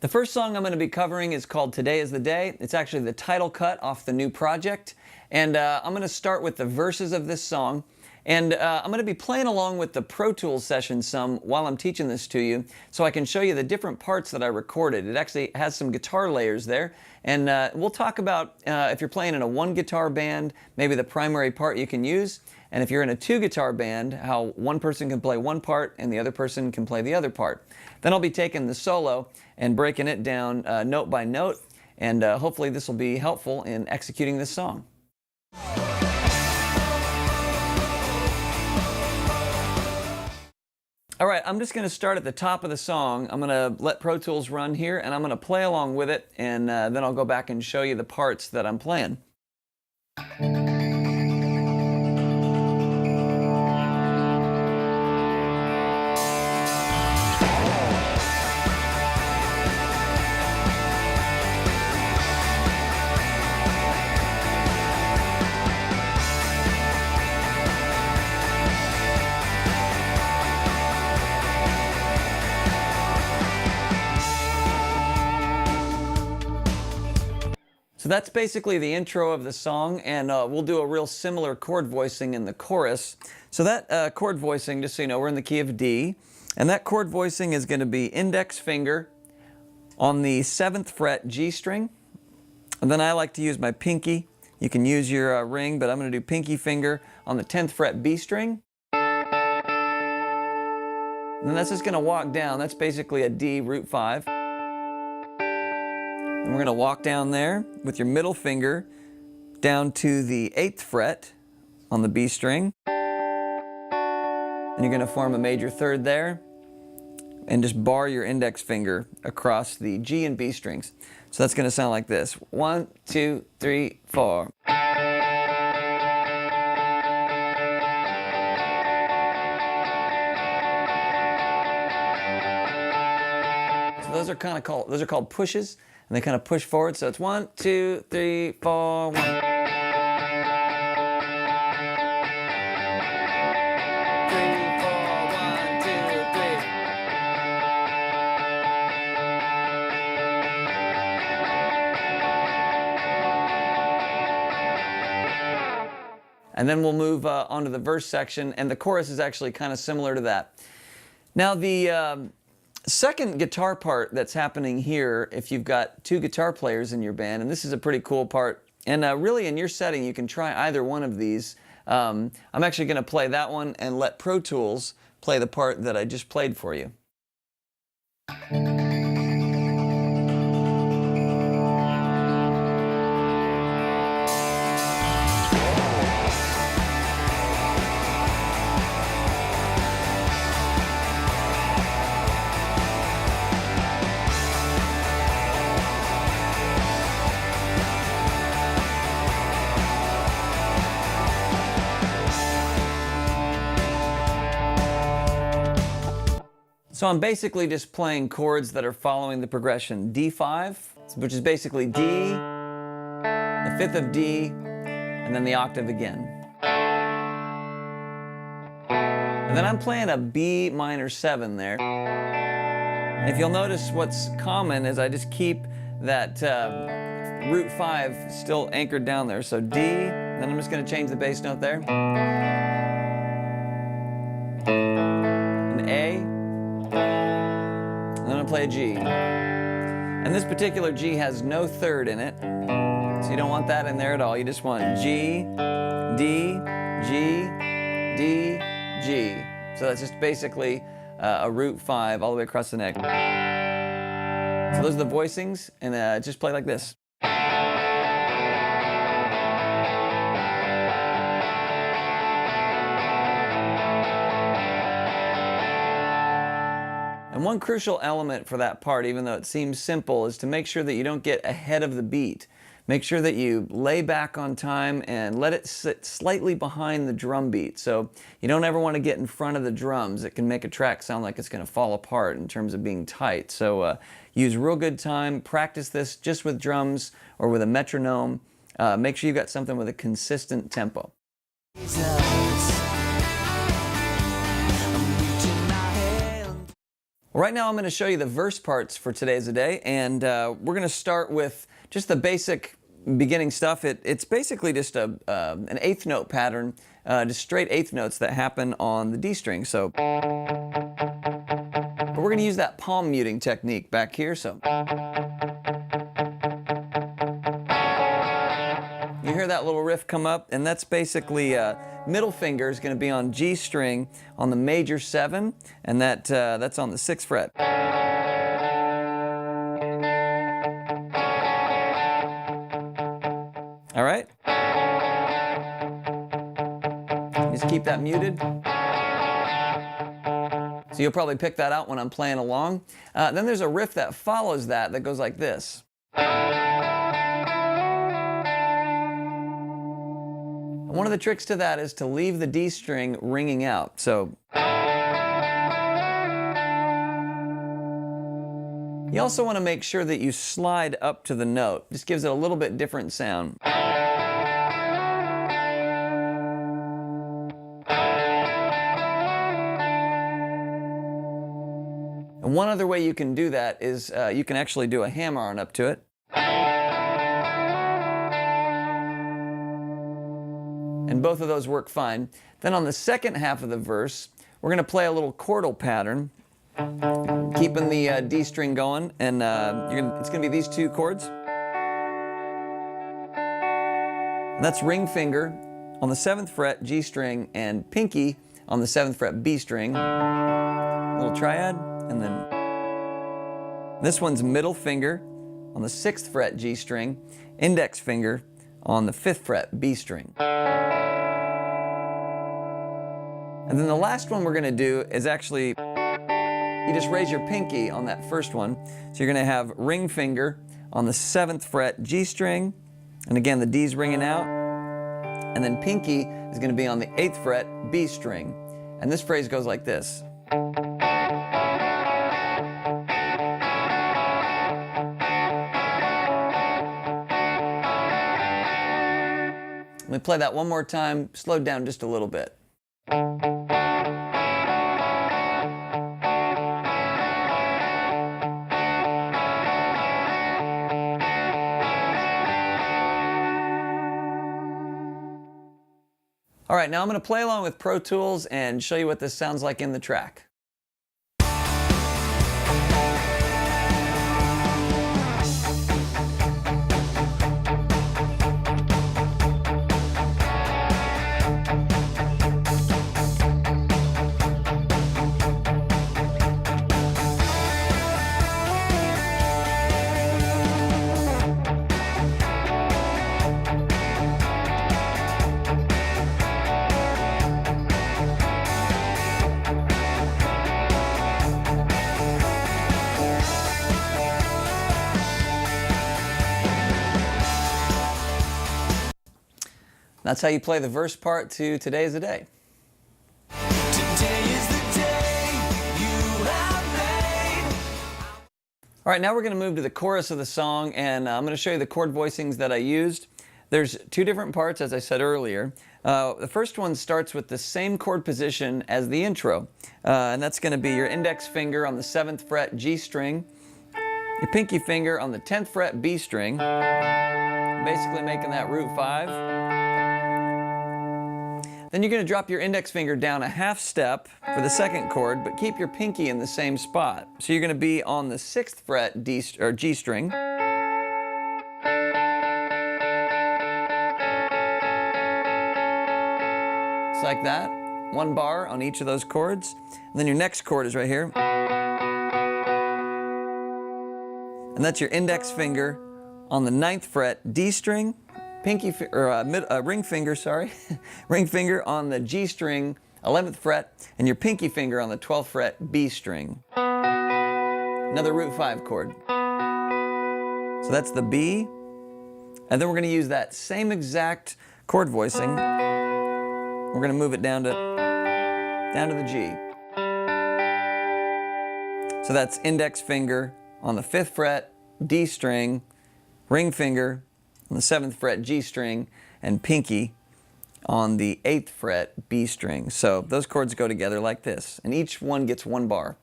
The first song I'm going to be covering is called Today is the Day. It's actually the title cut off the new project. And I'm going to start with the verses of this song. And I'm going to be playing along with the Pro Tools session some while I'm teaching this to you, so I can show you the different parts that I recorded. It actually has some guitar layers there. And we'll talk about if you're playing in a one guitar band, maybe the primary part you can use. And if you're in a two guitar band, how one person can play one part and the other person can play the other part. Then I'll be taking the solo and breaking it down note by note, and hopefully this will be helpful in executing this song. All right, I'm just going to start at the top of the song. I'm going to let Pro Tools run here, and I'm going to play along with it, and then I'll go back and show you the parts that I'm playing. So that's basically the intro of the song, and we'll do a real similar chord voicing in the chorus. So that chord voicing, just so you know, we're in the key of D, and that chord voicing is going to be index finger on the 7th fret G string, and then I like to use my pinky. You can use your ring, but I'm going to do pinky finger on the 10th fret B string. And then that's just going to walk down. That's basically a D root 5. And we're going to walk down there with your middle finger down to the 8th fret on the B string. And you're going to form a major third there and just bar your index finger across the G and B strings. So that's going to sound like this. 1, 2, 3, 4. So those are called pushes. And they kind of push forward, so it's 1, 2, 3, 4, 1. 3, 4, 1, 2, 3. And then we'll move on to the verse section, and the chorus is actually kind of similar to that. Now the second guitar part that's happening here, if you've got two guitar players in your band, and this is a pretty cool part, and really in your setting you can try either one of these. I'm actually going to play that one and let Pro Tools play the part that I just played for you. So I'm basically just playing chords that are following the progression D5, which is basically D, the 5th of D, and then the octave again. And then I'm playing a B minor 7 there. And if you'll notice, what's common is I just keep that root 5 still anchored down there. So D, then I'm just going to change the bass note there. An A. I'm going to play a G. And this particular G has no third in it, so you don't want that in there at all. You just want G, D, G, D, G. So that's just basically a root 5 all the way across the neck. So those are the voicings, and just play like this. And one crucial element for that part, even though it seems simple, is to make sure that you don't get ahead of the beat. Make sure that you lay back on time and let it sit slightly behind the drum beat. So you don't ever want to get in front of the drums. It can make a track sound like it's going to fall apart in terms of being tight. So use real good time. Practice this just with drums or with a metronome. Make sure you've got something with a consistent tempo. Well, right now I'm going to show you the verse parts for Today's the Day, and we're going to start with just the basic beginning stuff. It's basically just an eighth note pattern, just straight eighth notes that happen on the D string. So, but we're going to use that palm muting technique back here. So, you hear that little riff come up, and that's basically middle finger is going to be on G string on the major 7, and that's on the 6th fret. All right? Just keep that muted. So you'll probably pick that out when I'm playing along. Then there's a riff that follows that goes like this. One of the tricks to that is to leave the D string ringing out. So you also want to make sure that you slide up to the note. Just gives it a little bit different sound. And one other way you can do that is you can actually do a hammer on up to it. And both of those work fine. Then on the second half of the verse, we're going to play a little chordal pattern, keeping the D string going, and it's going to be these two chords. And that's ring finger on the 7th fret G string and pinky on the 7th fret B string. A little triad, and then this one's middle finger on the 6th fret G string, index finger on the 5th fret B string. And then the last one we're going to do is actually, you just raise your pinky on that first one. So you're going to have ring finger on the 7th fret G string, and again the D's ringing out, and then pinky is going to be on the 8th fret B string. And this phrase goes like this. Let me play that one more time, slowed down just a little bit. All right, now I'm going to play along with Pro Tools and show you what this sounds like in the track. That's how you play the verse part to Today is the Day. Today is the day you have made. All right, now we're going to move to the chorus of the song, and I'm going to show you the chord voicings that I used. There's two different parts, as I said earlier. The first one starts with the same chord position as the intro, and that's going to be your index finger on the 7th fret G string, your pinky finger on the 10th fret B string, basically making that root 5. Then you're going to drop your index finger down a half step for the second chord, but keep your pinky in the same spot. So you're going to be on the 6th fret G string. Just like that. One bar on each of those chords. And then your next chord is right here. And that's your index finger on the 9th fret D string. Ring finger, ring finger on the G string, 11th fret, and your pinky finger on the 12th fret B string. Another root 5 chord. So that's the B, and then we're going to use that same exact chord voicing. We're going to move it down to the G. So that's index finger on the 5th fret D string, ring finger on the 7th fret G string, and pinky on the 8th fret B string. So those chords go together like this, and each one gets one bar.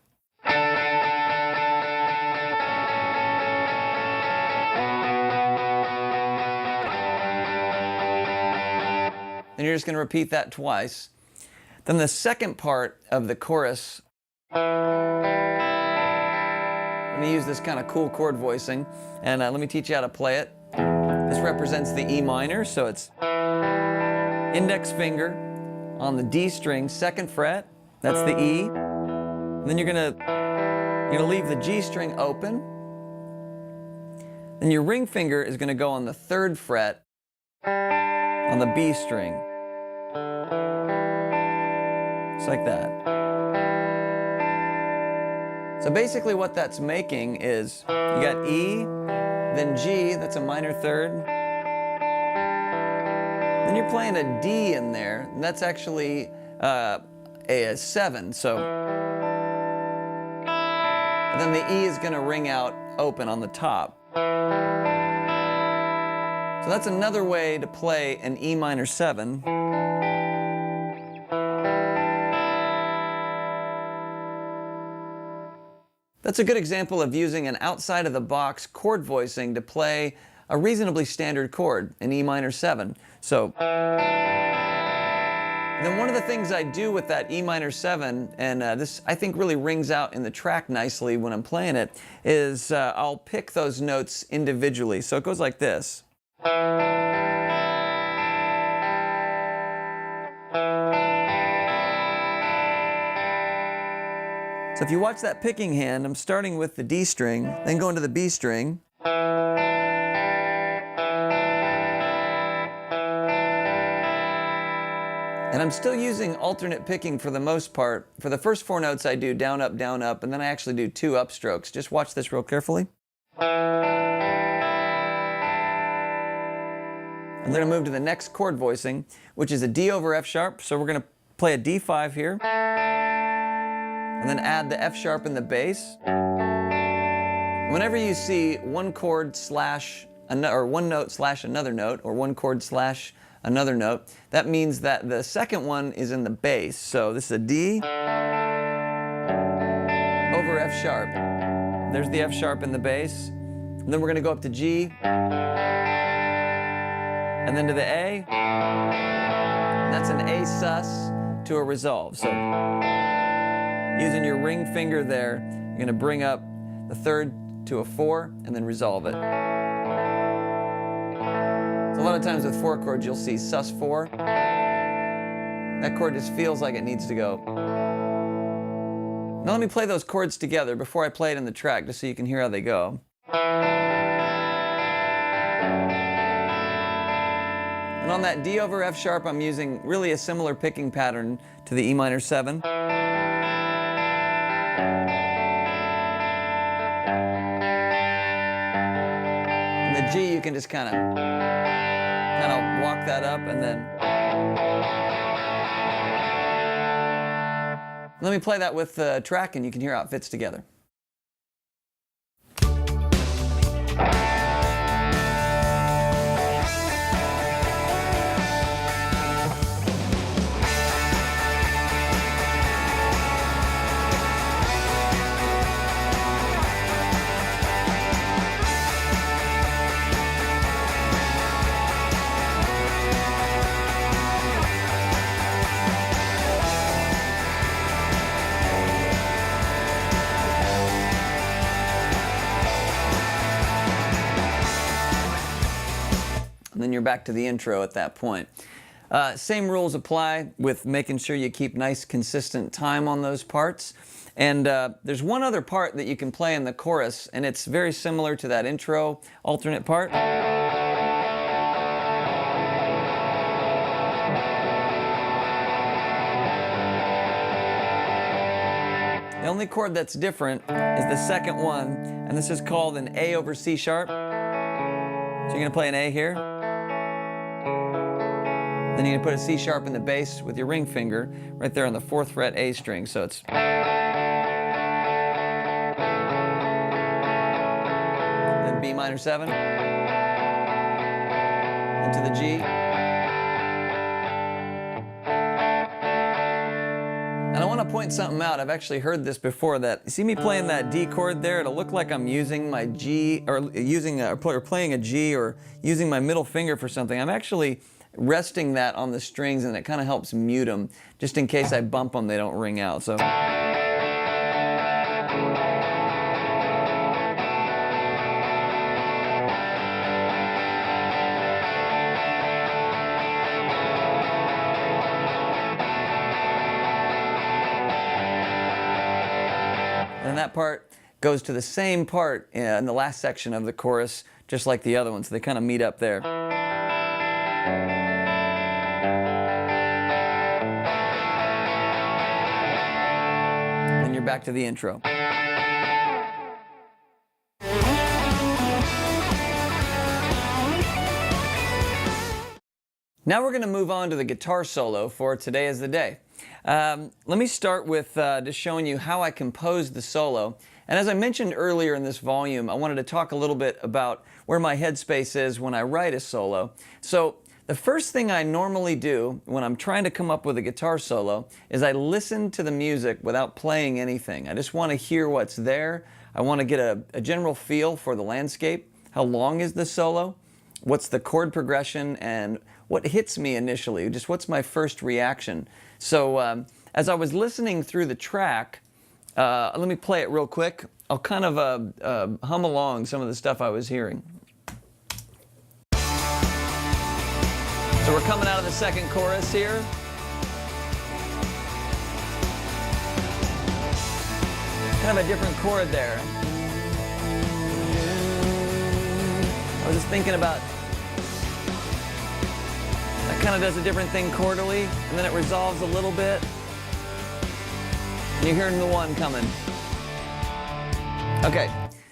Then you're just going to repeat that twice. Then the second part of the chorus, I'm going to use this kind of cool chord voicing, and let me teach you how to play it. This represents the E minor, so it's index finger on the D string, 2nd fret, that's the E. And then you're gonna leave the G string open. Then your ring finger is gonna go on the 3rd fret on the B string. Just like that. So basically what that's making is you got E, then G, that's a minor 3rd. Then you're playing a D in there, and that's actually a 7. So and then the E is going to ring out open on the top. So that's another way to play an E minor 7. That's a good example of using an outside-of-the-box chord voicing to play a reasonably standard chord, an E minor 7. So then one of the things I do with that E minor 7, and this I think really rings out in the track nicely when I'm playing it, is I'll pick those notes individually. So it goes like this. So if you watch that picking hand, I'm starting with the D string, then going to the B string. And I'm still using alternate picking for the most part. For the first 4 notes I do down, up, and then I actually do 2 upstrokes. Just watch this real carefully. I'm going to move to the next chord voicing, which is a D over F sharp. So we're going to play a D5 here. And then add the F sharp in the bass. Whenever you see one chord slash or one note slash another note, or one chord slash another note, that means that the second one is in the bass. So this is a D over F sharp. There's the F sharp in the bass. And then we're going to go up to G, and then to the A. And that's an A sus to a resolve. So using your ring finger there, you're going to bring up the 3rd to a 4 and then resolve it. So a lot of times with 4 chords, you'll see sus 4. That chord just feels like it needs to go. Now let me play those chords together before I play it in the track, just so you can hear how they go. And on that D over F sharp, I'm using really a similar picking pattern to the E minor 7. And the G, you can just kind of walk that up, and then let me play that with the track, and you can hear how it fits together. And then you're back to the intro at that point. Same rules apply with making sure you keep nice consistent time on those parts. And there's one other part that you can play in the chorus, and it's very similar to that intro alternate part. The only chord that's different is the second one, and this is called an A over C sharp. So you're going to play an A here. Then you're going to put a C sharp in the bass with your ring finger right there on the 4th fret A string. So it's then B minor 7, into the G. And I want to point something out. I've actually heard this before, that you see me playing that D chord there, it'll look like I'm using my G, or playing a G, or using my middle finger for something. I'm actually resting that on the strings, and it kind of helps mute them. Just in case I bump them, they don't ring out. So. And that part goes to the same part in the last section of the chorus, just like the other one, so they kind of meet up there. And you're back to the intro. Now we're going to move on to the guitar solo for Today is the Day. Let me start with just showing you how I composed the solo. And as I mentioned earlier in this volume, I wanted to talk a little bit about where my headspace is when I write a solo. So the first thing I normally do when I'm trying to come up with a guitar solo is I listen to the music without playing anything. I just want to hear what's there. I want to get a general feel for the landscape. How long is the solo? What's the chord progression? And what hits me initially? Just what's my first reaction? So as I was listening through the track, let me play it real quick. I'll kind of hum along some of the stuff I was hearing. So we're coming out of the second chorus here. Kind of a different chord there. I was just thinking about, that kind of does a different thing chordally, and then it resolves a little bit. You're hearing the one coming. Okay,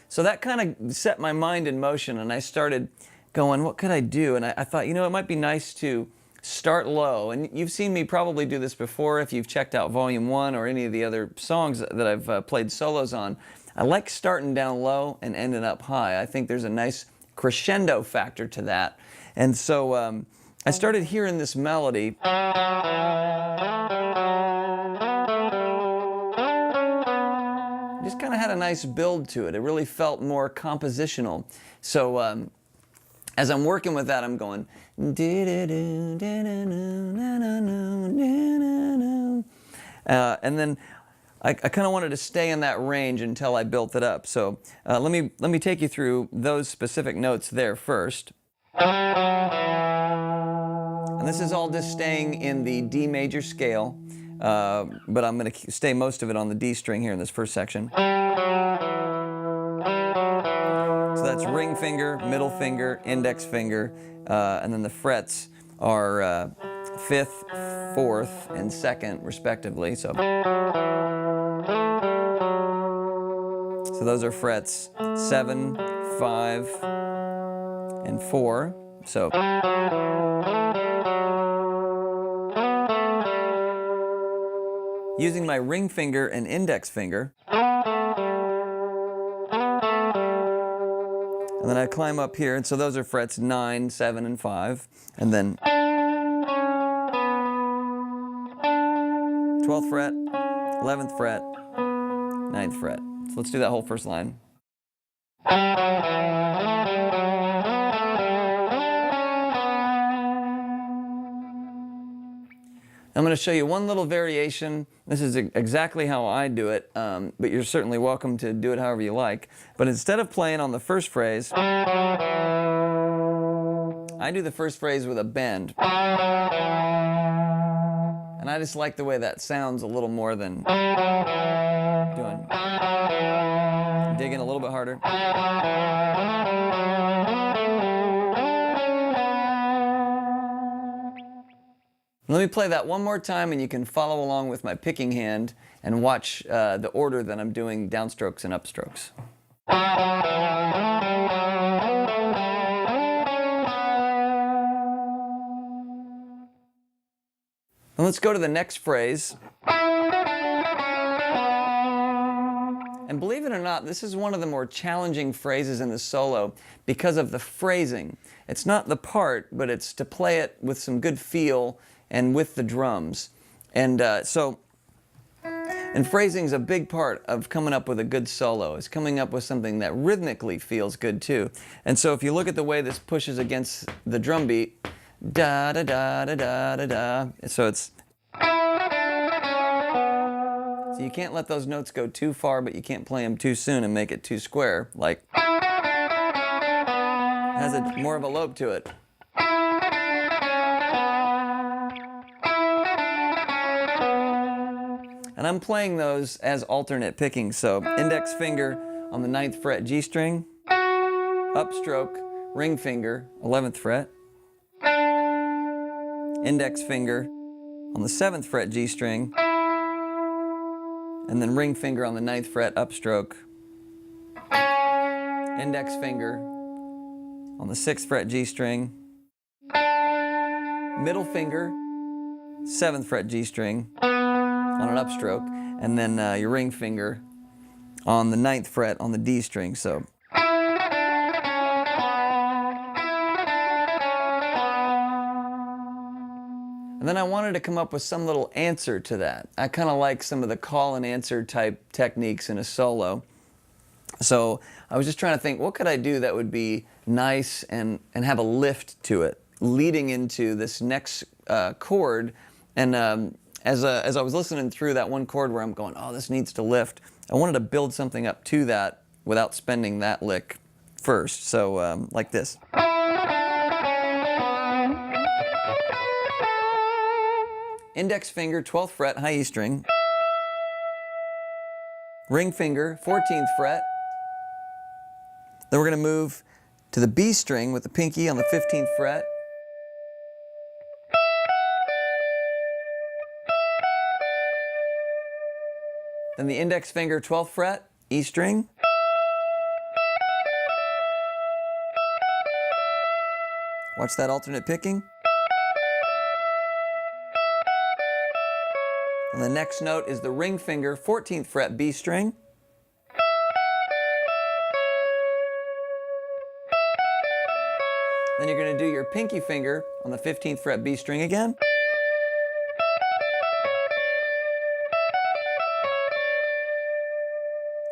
so that kind of set my mind in motion, and I started going, what could I do? And I thought, it might be nice to start low. And you've seen me probably do this before if you've checked out Volume 1 or any of the other songs that I've played solos on. I like starting down low and ending up high. I think there's a nice crescendo factor to that. And so I started hearing this melody. Just kind of had a nice build to it. It really felt more compositional. So as I'm working with that, I'm going. And then I kind of wanted to stay in that range until I built it up. So let me take you through those specific notes there first. And this is all just staying in the D major scale, but I'm going to stay most of it on the D string here in this first section. So that's ring finger, middle finger, index finger, and then the frets are 5th, 4th, and 2nd, respectively. So those are frets 7, 5, and 4. So using my ring finger and index finger, and then I climb up here, and so those are frets 9, 7, and 5, and then 12th fret, 11th fret, 9th fret. So let's do that whole first line. I'm going to show you one little variation. This is exactly how I do it, but you're certainly welcome to do it however you like. But instead of playing on the first phrase, I do the first phrase with a bend. And I just like the way that sounds a little more than doing. Digging a little bit harder. Let me play that one more time, and you can follow along with my picking hand and watch the order that I'm doing downstrokes and upstrokes. And let's go to the next phrase. And believe it or not, this is one of the more challenging phrases in the solo because of the phrasing. It's not the part, but it's to play it with some good feel and with the drums. And phrasing is a big part of coming up with a good solo. It's coming up with something that rhythmically feels good too. And so if you look at the way this pushes against the drum beat, da da da da da da da. So it's. So you can't let those notes go too far, but you can't play them too soon and make it too square. Like, it has more of a lope to it. And I'm playing those as alternate picking. So index finger on the 9th fret G string, upstroke, ring finger, 11th fret, index finger on the 7th fret G string, and then ring finger on the 9th fret, upstroke, index finger on the 6th fret G string, middle finger, 7th fret G string on an upstroke, and then your ring finger on the 9th fret on the D string. So. And then I wanted to come up with some little answer to that. I kind of like some of the call and answer type techniques in a solo. So I was just trying to think, what could I do that would be nice and have a lift to it, leading into this next chord. And as I was listening through that one chord where I'm going, oh, this needs to lift, I wanted to build something up to that without spending that lick first. So like this. Index finger, 12th fret, high E string. Ring finger, 14th fret. Then we're going to move to the B string with the pinky on the 15th fret. Then the index finger, 12th fret, E string. Watch that alternate picking. And the next note is the ring finger, 14th fret, B string. Then you're going to do your pinky finger on the 15th fret, B string again.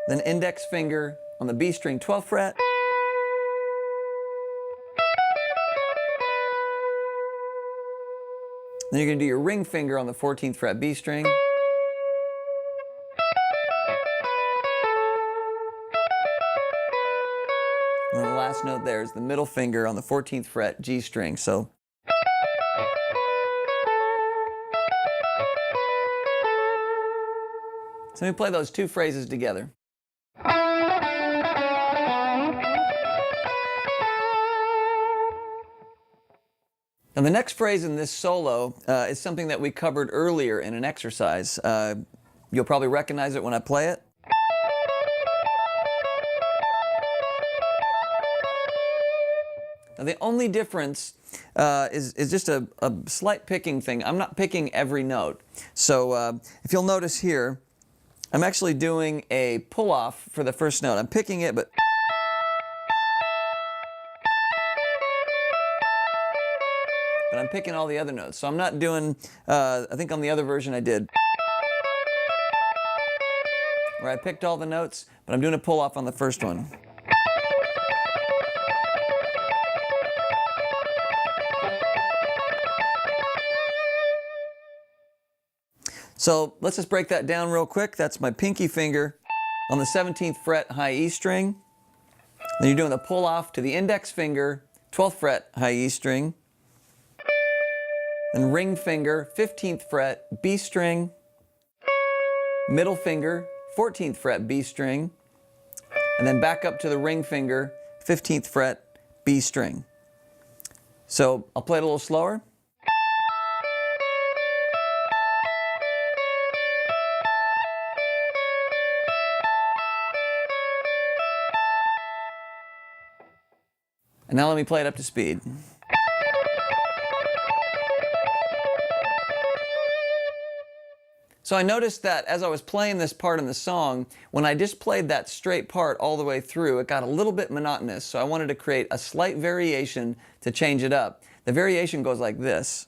Then index finger on the B string, 12th fret. Then you're going to do your ring finger on the 14th fret B string. And then the last note there is the middle finger on the 14th fret G string. So let me play those two phrases together. Now the next phrase in this solo is something that we covered earlier in an exercise. You'll probably recognize it when I play it. Now the only difference is just a slight picking thing. I'm not picking every note. So if you'll notice here, I'm actually doing a pull-off for the first note. I'm picking it, but I'm picking all the other notes. So I'm not doing, I think on the other version I did, where I picked all the notes, but I'm doing a pull-off on the first one. So let's just break that down real quick. That's my pinky finger on the 17th fret high E string. Then you're doing the pull off to the index finger, 12th fret high E string. Then ring finger, 15th fret B string. Middle finger, 14th fret B string. And then back up to the ring finger, 15th fret B string. So I'll play it a little slower. And now let me play it up to speed. So I noticed that as I was playing this part in the song, when I just played that straight part all the way through, it got a little bit monotonous. So I wanted to create a slight variation to change it up. The variation goes like this.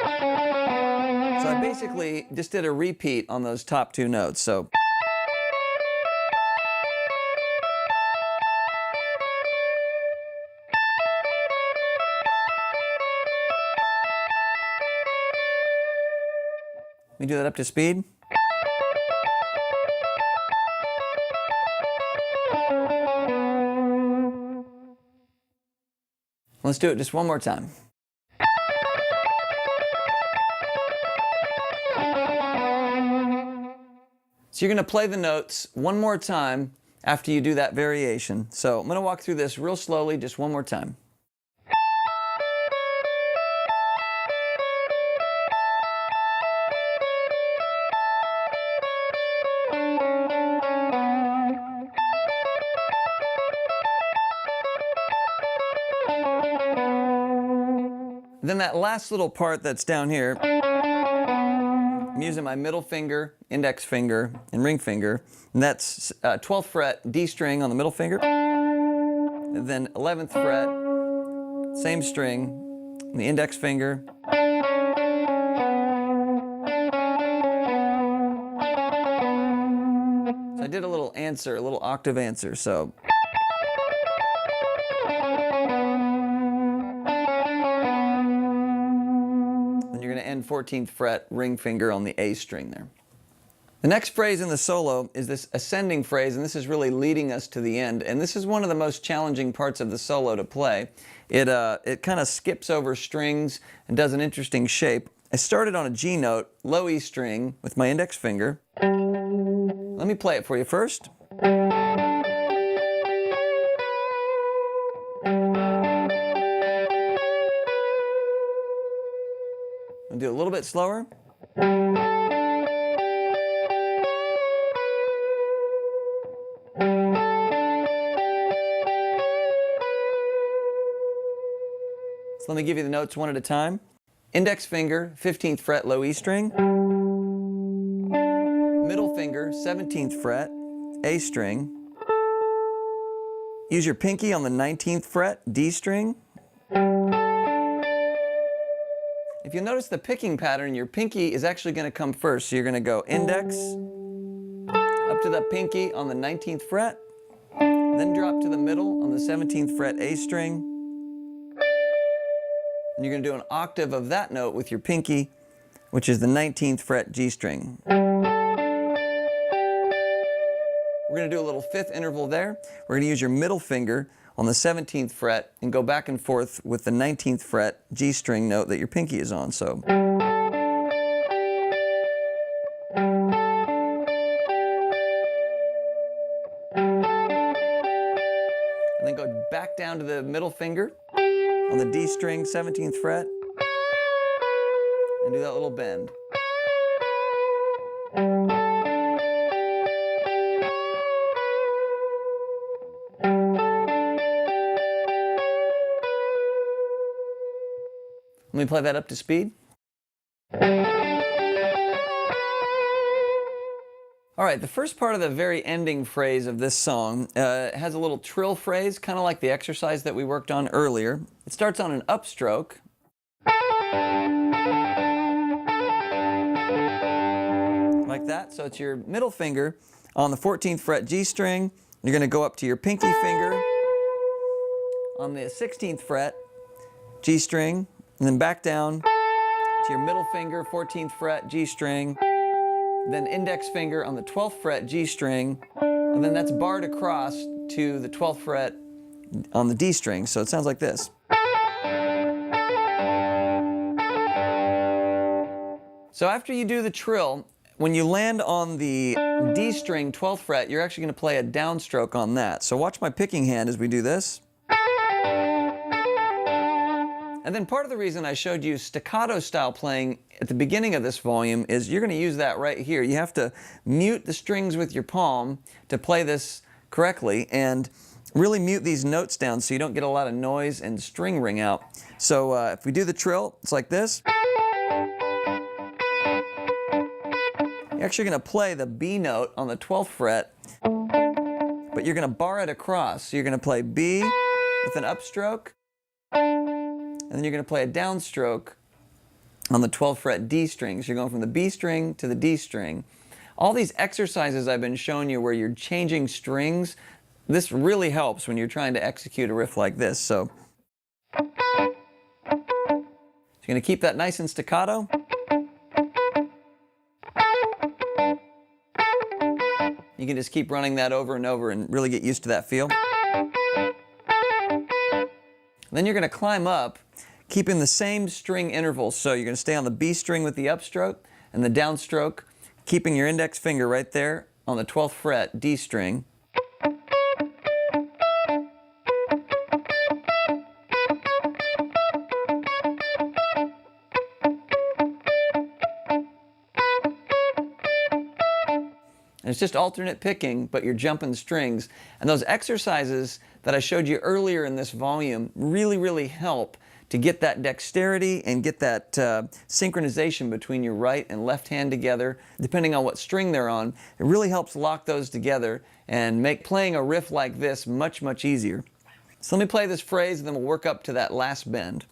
So I basically just did a repeat on those top two notes. So me do that up to speed. Let's do it just one more time. So you're going to play the notes one more time after you do that variation. So I'm going to walk through this real slowly, just one more time. Then that last little part that's down here, I'm using my middle finger, index finger, and ring finger. And that's 12th fret D string on the middle finger. And then 11th fret, same string, on the index finger. So I did a little answer, a little octave answer. So. You're going to end 14th fret ring finger on the A string there. The next phrase in the solo is this ascending phrase, and this is really leading us to the end. And this is one of the most challenging parts of the solo to play. It kind of skips over strings and does an interesting shape. I started on a G note, low E string, with my index finger. Let me play it for you first. I'll do it a little bit slower. So let me give you the notes one at a time. Index finger, 15th fret, low E string. Middle finger, 17th fret, A string. Use your pinky on the 19th fret, D string. If you notice the picking pattern, your pinky is actually going to come first. So you're going to go index, up to the pinky on the 19th fret, then drop to the middle on the 17th fret A string. And you're going to do an octave of that note with your pinky, which is the 19th fret G string. We're going to do a little fifth interval there. We're going to use your middle finger on the 17th fret and go back and forth with the 19th fret G string note that your pinky is on. So. And then go back down to the middle finger on the D string, 17th fret, and do that little bend. Let me play that up to speed. All right, the first part of the very ending phrase of this song has a little trill phrase, kind of like the exercise that we worked on earlier. It starts on an upstroke. Like that. So it's your middle finger on the 14th fret G string. You're going to go up to your pinky finger on the 16th fret G string. And then back down to your middle finger, 14th fret, G string, then index finger on the 12th fret, G string, and then that's barred across to the 12th fret on the D string. So it sounds like this. So after you do the trill, when you land on the D string, 12th fret, you're actually going to play a downstroke on that. So watch my picking hand as we do this. And then part of the reason I showed you staccato style playing at the beginning of this volume is you're going to use that right here. You have to mute the strings with your palm to play this correctly and really mute these notes down so you don't get a lot of noise and string ring out. So if we do the trill, it's like this. You're actually going to play the B note on the 12th fret, but you're going to bar it across. So you're going to play B with an upstroke, and then you're going to play a downstroke on the 12th fret D string. So you're going from the B string to the D string. All these exercises I've been showing you where you're changing strings, this really helps when you're trying to execute a riff like this. So you're going to keep that nice and staccato. You can just keep running that over and over and really get used to that feel. Then you're going to climb up, keeping the same string intervals. So you're going to stay on the B string with the upstroke and the downstroke, keeping your index finger right there on the 12th fret, D string. And it's just alternate picking, but you're jumping strings. And those exercises that I showed you earlier in this volume really help to get that dexterity and get that synchronization between your right and left hand together, depending on what string they're on. It really helps lock those together and make playing a riff like this much easier. So let me play this phrase and then we'll work up to that last bend.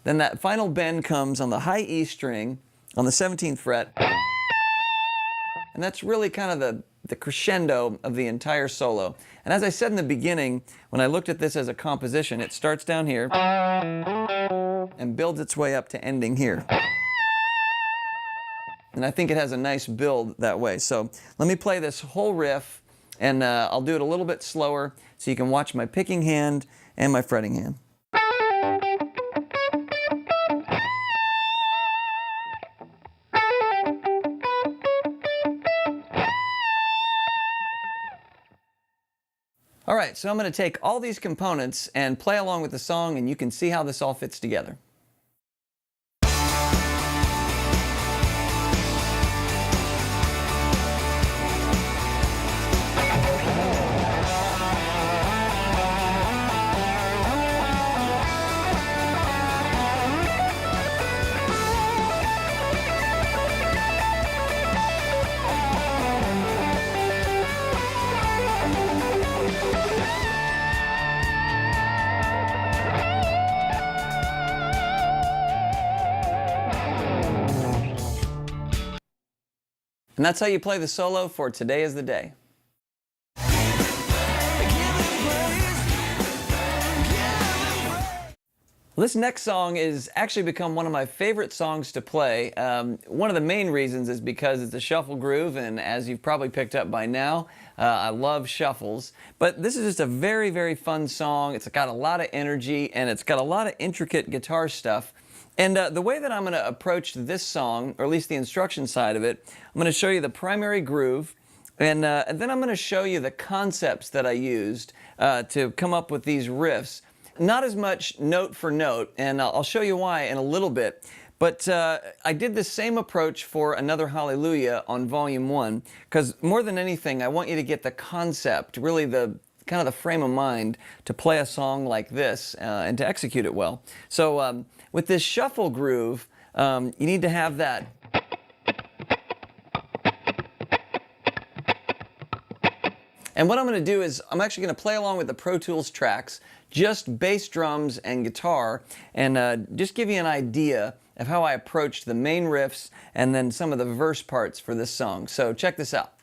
Then that final bend comes on the high E string on the 17th fret. And that's really kind of the crescendo of the entire solo. And as I said in the beginning, when I looked at this as a composition, it starts down here and builds its way up to ending here. And I think it has a nice build that way. So let me play this whole riff, and I'll do it a little bit slower so you can watch my picking hand and my fretting hand. All right, so I'm going to take all these components and play along with the song, and you can see how this all fits together. And that's how you play the solo for Today Is the Day. This next song is actually become one of my favorite songs to play. One of the main reasons is because it's a shuffle groove, and as you've probably picked up by now, I love shuffles. But this is just a very fun song. It's got a lot of energy, and it's got a lot of intricate guitar stuff. And the way that I'm going to approach this song, or at least the instruction side of it, I'm going to show you the primary groove, and then I'm going to show you the concepts that I used to come up with these riffs. Not as much note for note, and I'll show you why in a little bit, but I did the same approach for Another Hallelujah on Volume 1, because more than anything, I want you to get the concept, really the kind of the frame of mind to play a song like this and to execute it well. So with this shuffle groove, you need to have that. And what I'm going to do is I'm actually going to play along with the Pro Tools tracks, just bass drums and guitar, and just give you an idea of how I approached the main riffs and then some of the verse parts for this song. So check this out.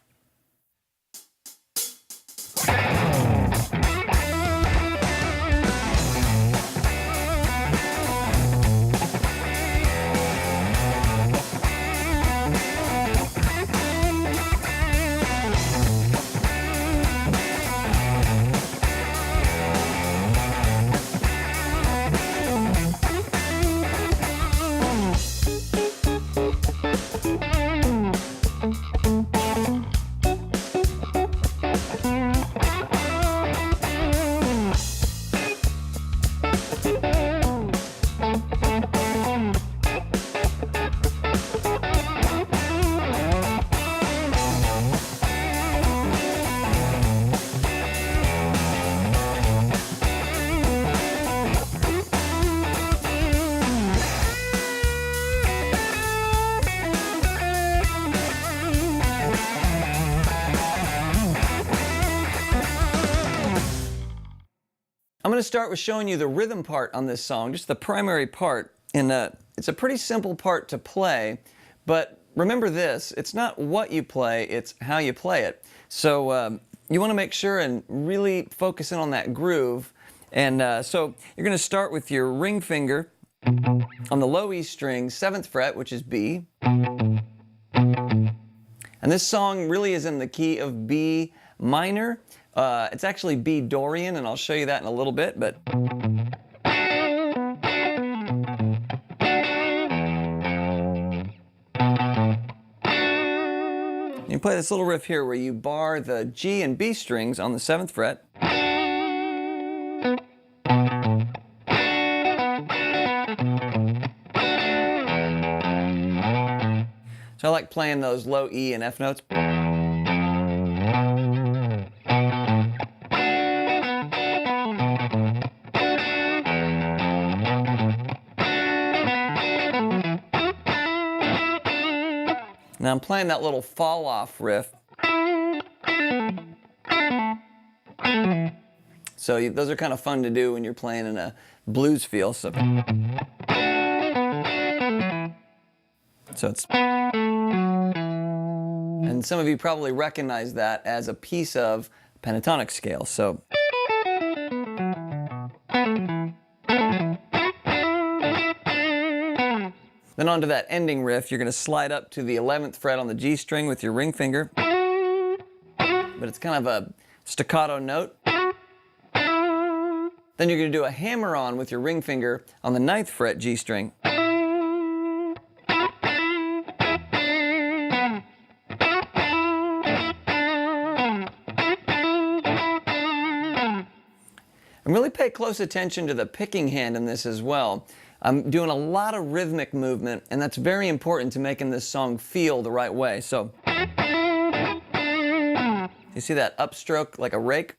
I'm going to start with showing you the rhythm part on this song, just the primary part. And it's a pretty simple part to play, but remember this, it's not what you play, it's how you play it. So you want to make sure and really focus in on that groove. And so you're going to start with your ring finger on the low E string, 7th fret, which is B. And this song really is in the key of B minor. It's actually B Dorian, and I'll show you that in a little bit, but you play this little riff here where you bar the G and B strings on the 7th fret. So I like playing those low E and F notes. Now I'm playing that little fall off riff. So those are kind of fun to do when you're playing in a blues feel. So it's, and some of you probably recognize that as a piece of pentatonic scale. So then onto that ending riff, you're going to slide up to the 11th fret on the G string with your ring finger, but it's kind of a staccato note. Then you're going to do a hammer-on with your ring finger on the 9th fret G string. And really pay close attention to the picking hand in this as well. I'm doing a lot of rhythmic movement, and that's very important to making this song feel the right way. So, you see that upstroke like a rake?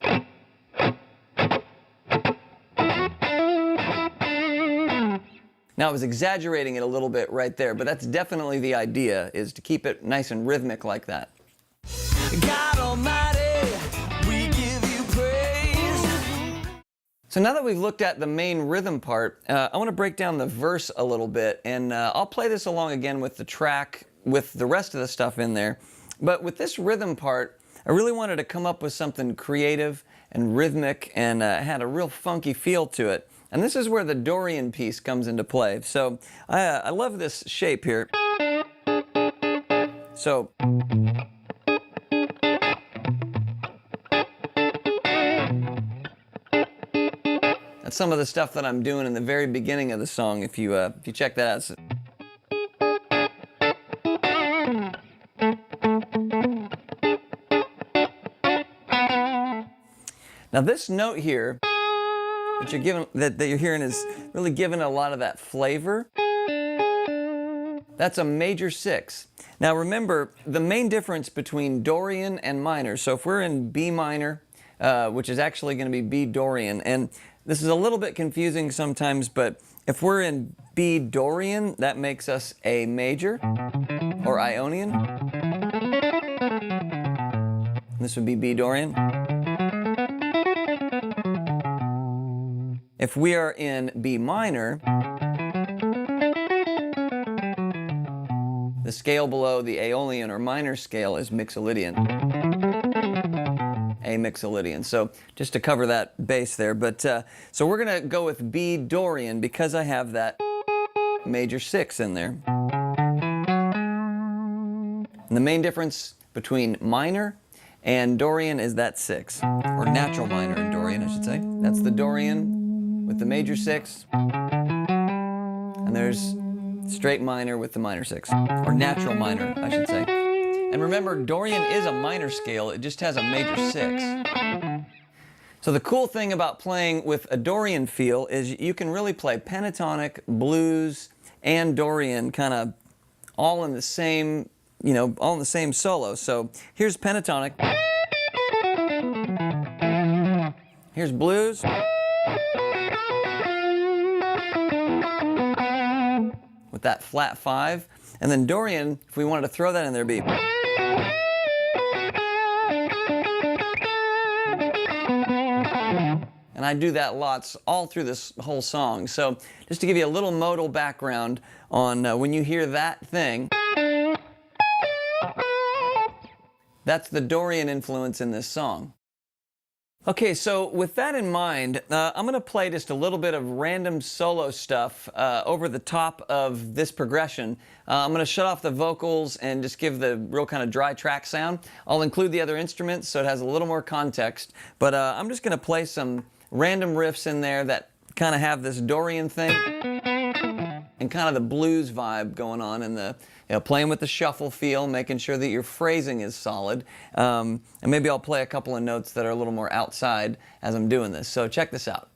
Now I was exaggerating it a little bit right there, but that's definitely the idea, is to keep it nice and rhythmic like that. God Almighty, we give you praise. So now that we've looked at the main rhythm part, I want to break down the verse a little bit, and I'll play this along again with the track with the rest of the stuff in there. But with this rhythm part, I really wanted to come up with something creative and rhythmic and had a real funky feel to it. And this is where the Dorian piece comes into play. So I love this shape here. So that's some of the stuff that I'm doing in the very beginning of the song, if you check that out. Now this note here that you're hearing is really giving a lot of that flavor. That's a major 6. Now remember, the main difference between Dorian and minor, so if we're in B minor, which is actually going to be B Dorian, and this is a little bit confusing sometimes, but if we're in B Dorian, that makes us a major, or Ionian. This would be B Dorian. If we are in B minor, the scale below the Aeolian or minor scale is Mixolydian. A Mixolydian. So just to cover that base there. But so we're going to go with B Dorian because I have that major 6 in there. And the main difference between minor and Dorian is that 6, or natural minor and Dorian, I should say. That's the Dorian with the major 6, and there's straight minor with the minor 6, or natural minor, I should say. And remember, Dorian is a minor scale, it just has a major 6. So the cool thing about playing with a Dorian feel is you can really play pentatonic, blues, and Dorian kind of all in the same, all in the same solo. So here's pentatonic. Here's blues. With that flat 5, and then Dorian, if we wanted to throw that in there, be. And I do that lots all through this whole song. So just to give you a little modal background on when you hear that thing, that's the Dorian influence in this song. Okay, so with that in mind, I'm going to play just a little bit of random solo stuff over the top of this progression. I'm going to shut off the vocals and just give the real kind of dry track sound. I'll include the other instruments so it has a little more context, but I'm just going to play some random riffs in there that kind of have this Dorian thing and kind of the blues vibe going on in the, playing with the shuffle feel, making sure that your phrasing is solid. And maybe I'll play a couple of notes that are a little more outside as I'm doing this. So check this out.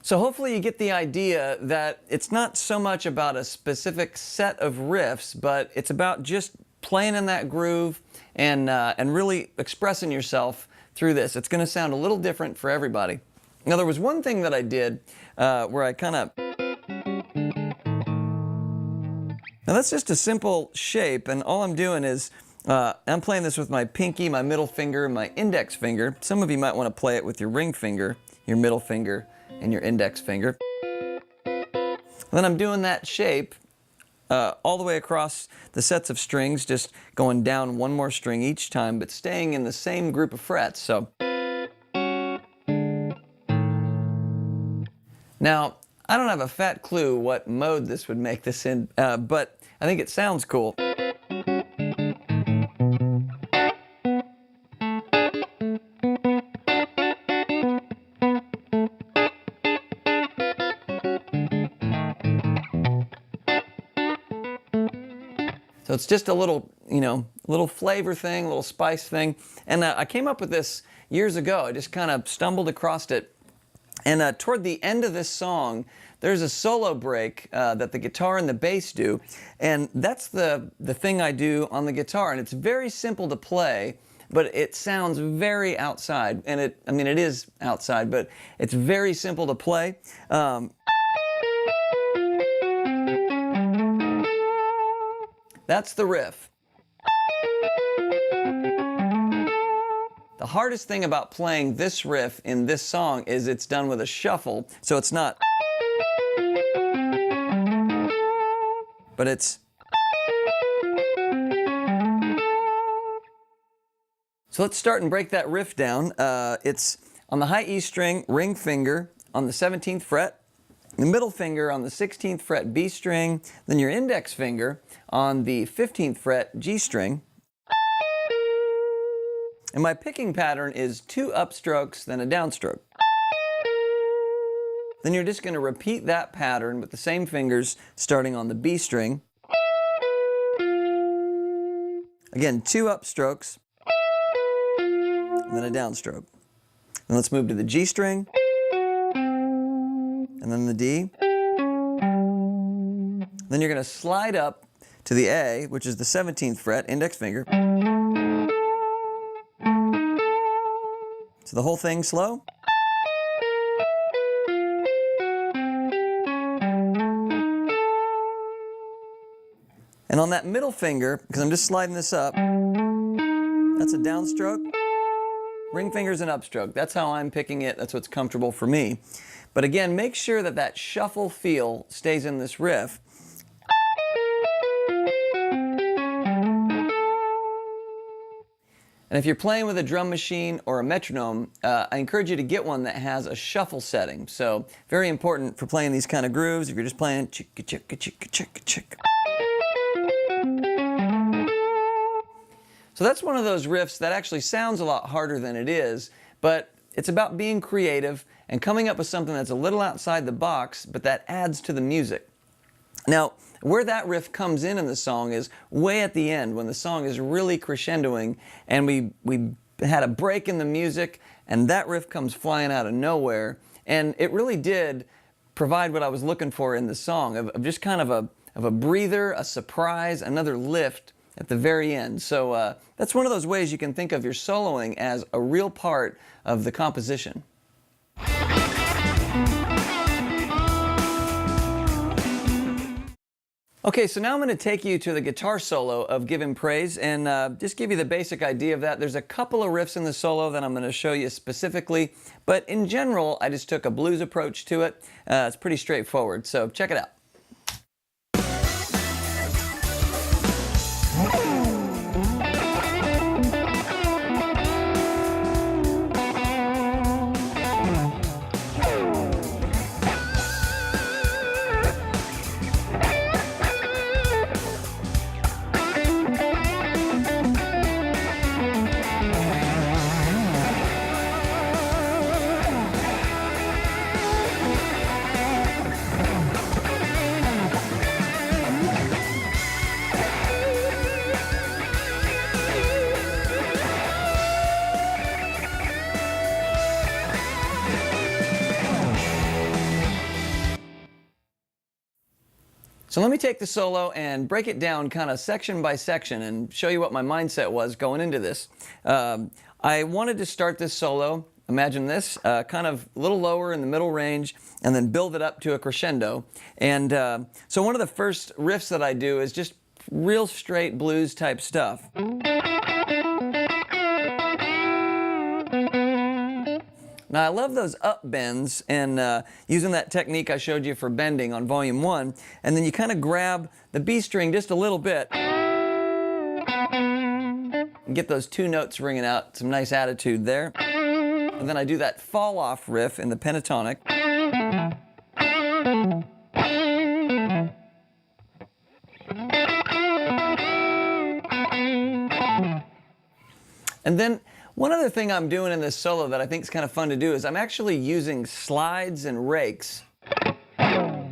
So hopefully you get the idea that it's not so much about a specific set of riffs, but it's about just playing in that groove and really expressing yourself through this. It's going to sound a little different for everybody. Now there was one thing that I did where I kind of... Now that's just a simple shape, and all I'm doing is I'm playing this with my pinky, my middle finger, my index finger. Some of you might want to play it with your ring finger, your middle finger, and your index finger. And then I'm doing that shape all the way across the sets of strings, just going down one more string each time, but staying in the same group of frets. So now, I don't have a fat clue what mode this would make this in, but I think it sounds cool. So it's just a little, little flavor thing, a little spice thing. And I came up with this years ago. I just kind of stumbled across it. And toward the end of this song, there's a solo break that the guitar and the bass do. And that's the thing I do on the guitar. And it's very simple to play, but it sounds very outside. And it is outside, but it's very simple to play. That's the riff. The hardest thing about playing this riff in this song is it's done with a shuffle, so it's not, but it's. So let's start and break that riff down. It's on the high E string, ring finger on the 17th fret, the middle finger on the 16th fret B string, then your index finger on the 15th fret G string. And my picking pattern is 2 upstrokes, then a downstroke. Then you're just going to repeat that pattern with the same fingers starting on the B string. Again, 2 upstrokes, and then a downstroke. Then let's move to the G string, and then the D. Then you're going to slide up to the A, which is the 17th fret, index finger. So the whole thing slow. And on that middle finger, because I'm just sliding this up, that's a downstroke. Ring finger's an upstroke. That's how I'm picking it. That's what's comfortable for me. But again, make sure that that shuffle feel stays in this riff. And if you're playing with a drum machine or a metronome, I encourage you to get one that has a shuffle setting. So very important for playing these kind of grooves. If you're just playing chicka chicka chicka chicka chicka. So that's one of those riffs that actually sounds a lot harder than it is, but it's about being creative and coming up with something that's a little outside the box, but that adds to the music. Now, where that riff comes in the song is way at the end, when the song is really crescendoing and we had a break in the music and that riff comes flying out of nowhere, and it really did provide what I was looking for in the song, of just kind of a breather, a surprise, another lift at the very end. So that's one of those ways you can think of your soloing as a real part of the composition. Okay, so now I'm going to take you to the guitar solo of Give Him Praise and just give you the basic idea of that. There's a couple of riffs in the solo that I'm going to show you specifically, but in general, I just took a blues approach to it. It's pretty straightforward, so check it out. So let me take the solo and break it down kind of section by section and show you what my mindset was going into this. I wanted to start this solo, imagine this, kind of a little lower in the middle range and then build it up to a crescendo. And so one of the first riffs that I do is just real straight blues type stuff. Now I love those up bends and using that technique I showed you for bending on volume 1, and then you kind of grab the B string just a little bit and get those two notes ringing out, some nice attitude there. And then I do that fall off riff in the pentatonic. And then one other thing I'm doing in this solo that I think is kind of fun to do is I'm actually using slides and rakes. A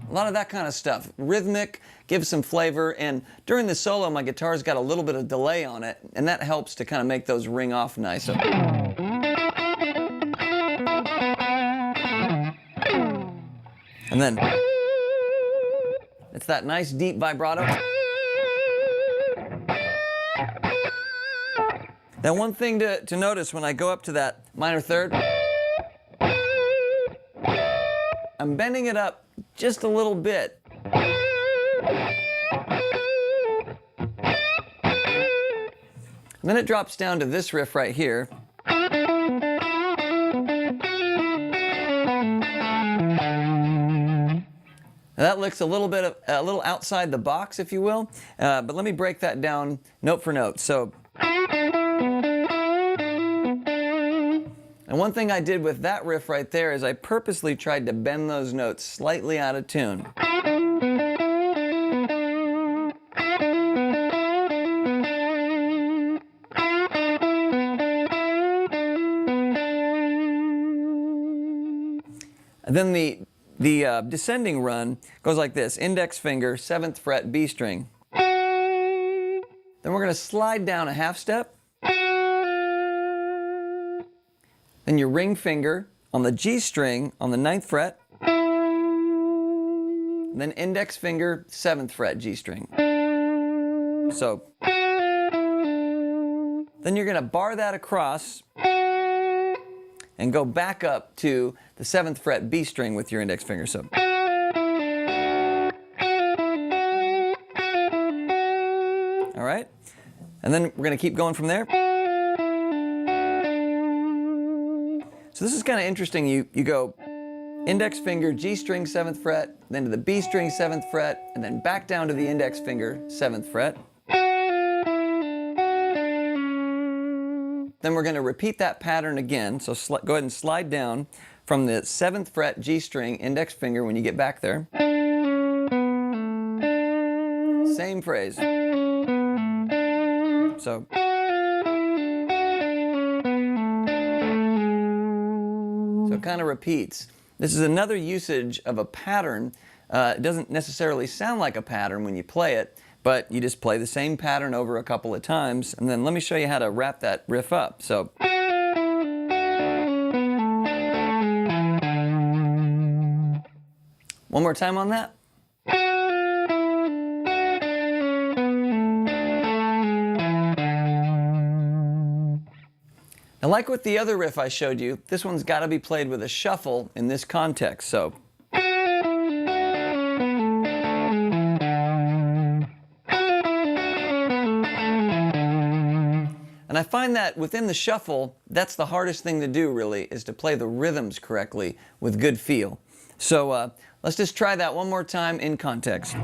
lot of that kind of stuff. Rhythmic, gives some flavor, and during the solo my guitar's got a little bit of delay on it, and that helps to kind of make those ring off nice. So, and then it's that nice deep vibrato. Now one thing to notice when I go up to that minor third, I'm bending it up just a little bit. And then it drops down to this riff right here. Now that looks a little outside the box, if you will, but let me break that down note for note. So. And one thing I did with that riff right there is I purposely tried to bend those notes slightly out of tune. And then the descending run goes like this: index finger, 7th fret, B string. Then we're going to slide down a half step. Then your ring finger on the G string on the 9th fret. Then index finger, 7th fret, G string. So, then you're going to bar that across and go back up to the 7th fret B string with your index finger. So. All right. And then we're going to keep going from there. So this is kind of interesting. You go index finger, G string, 7th fret, then to the B string, 7th fret, and then back down to the index finger, 7th fret. Then we're going to repeat that pattern again. So go ahead and slide down from the 7th fret, G string, index finger when you get back there. Same phrase. So it kind of repeats. This is another usage of a pattern. It doesn't necessarily sound like a pattern when you play it, but you just play the same pattern over a couple of times, and then let me show you how to wrap that riff up. So one more time on that. Now, like with the other riff I showed you, this one's got to be played with a shuffle in this context. So and I find that within the shuffle, that's the hardest thing to do, really, is to play the rhythms correctly with good feel. So let's just try that one more time in context.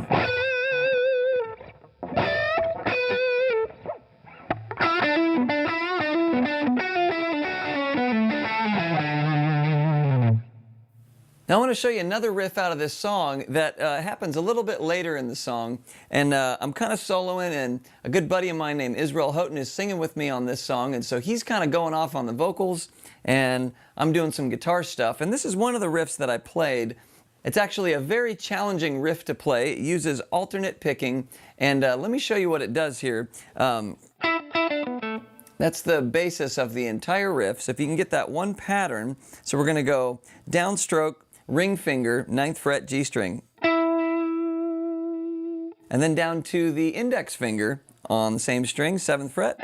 Now I want to show you another riff out of this song that happens a little bit later in the song, and I'm kind of soloing, and a good buddy of mine named Israel Houghton is singing with me on this song, and so he's kind of going off on the vocals, and I'm doing some guitar stuff, and this is one of the riffs that I played. It's actually a very challenging riff to play. It uses alternate picking, and let me show you what it does here. That's the basis of the entire riff, so if you can get that one pattern, so we're going to go downstroke, ring finger, 9th fret, G string. And then down to the index finger on the same string, 7th fret.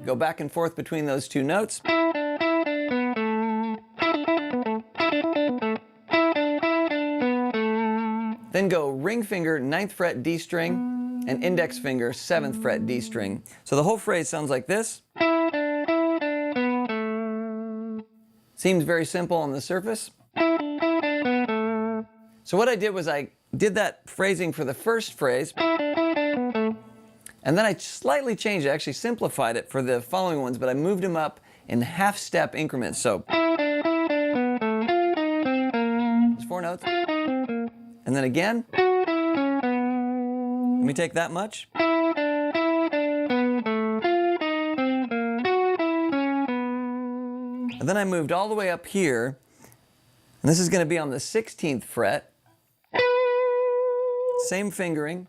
Go back and forth between those two notes. Then go ring finger, 9th fret, D string, and index finger, 7th fret, D string. So the whole phrase sounds like this. Seems very simple on the surface. So what I did was I did that phrasing for the first phrase, and then I slightly changed it, actually simplified it for the following ones, but I moved them up in half-step increments. So it's 4 notes, and then again. Let me take that much. And then I moved all the way up here, and this is going to be on the 16th fret. Same fingering.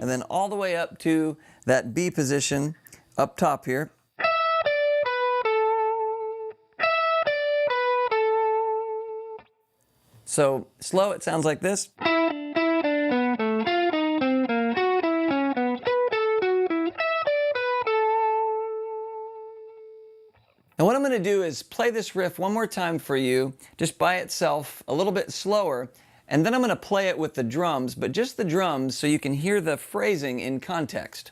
And then all the way up to that B position up top here. So slow, it sounds like this. Now what I'm going to do is play this riff one more time for you, just by itself, a little bit slower, and then I'm going to play it with the drums, but just the drums so you can hear the phrasing in context.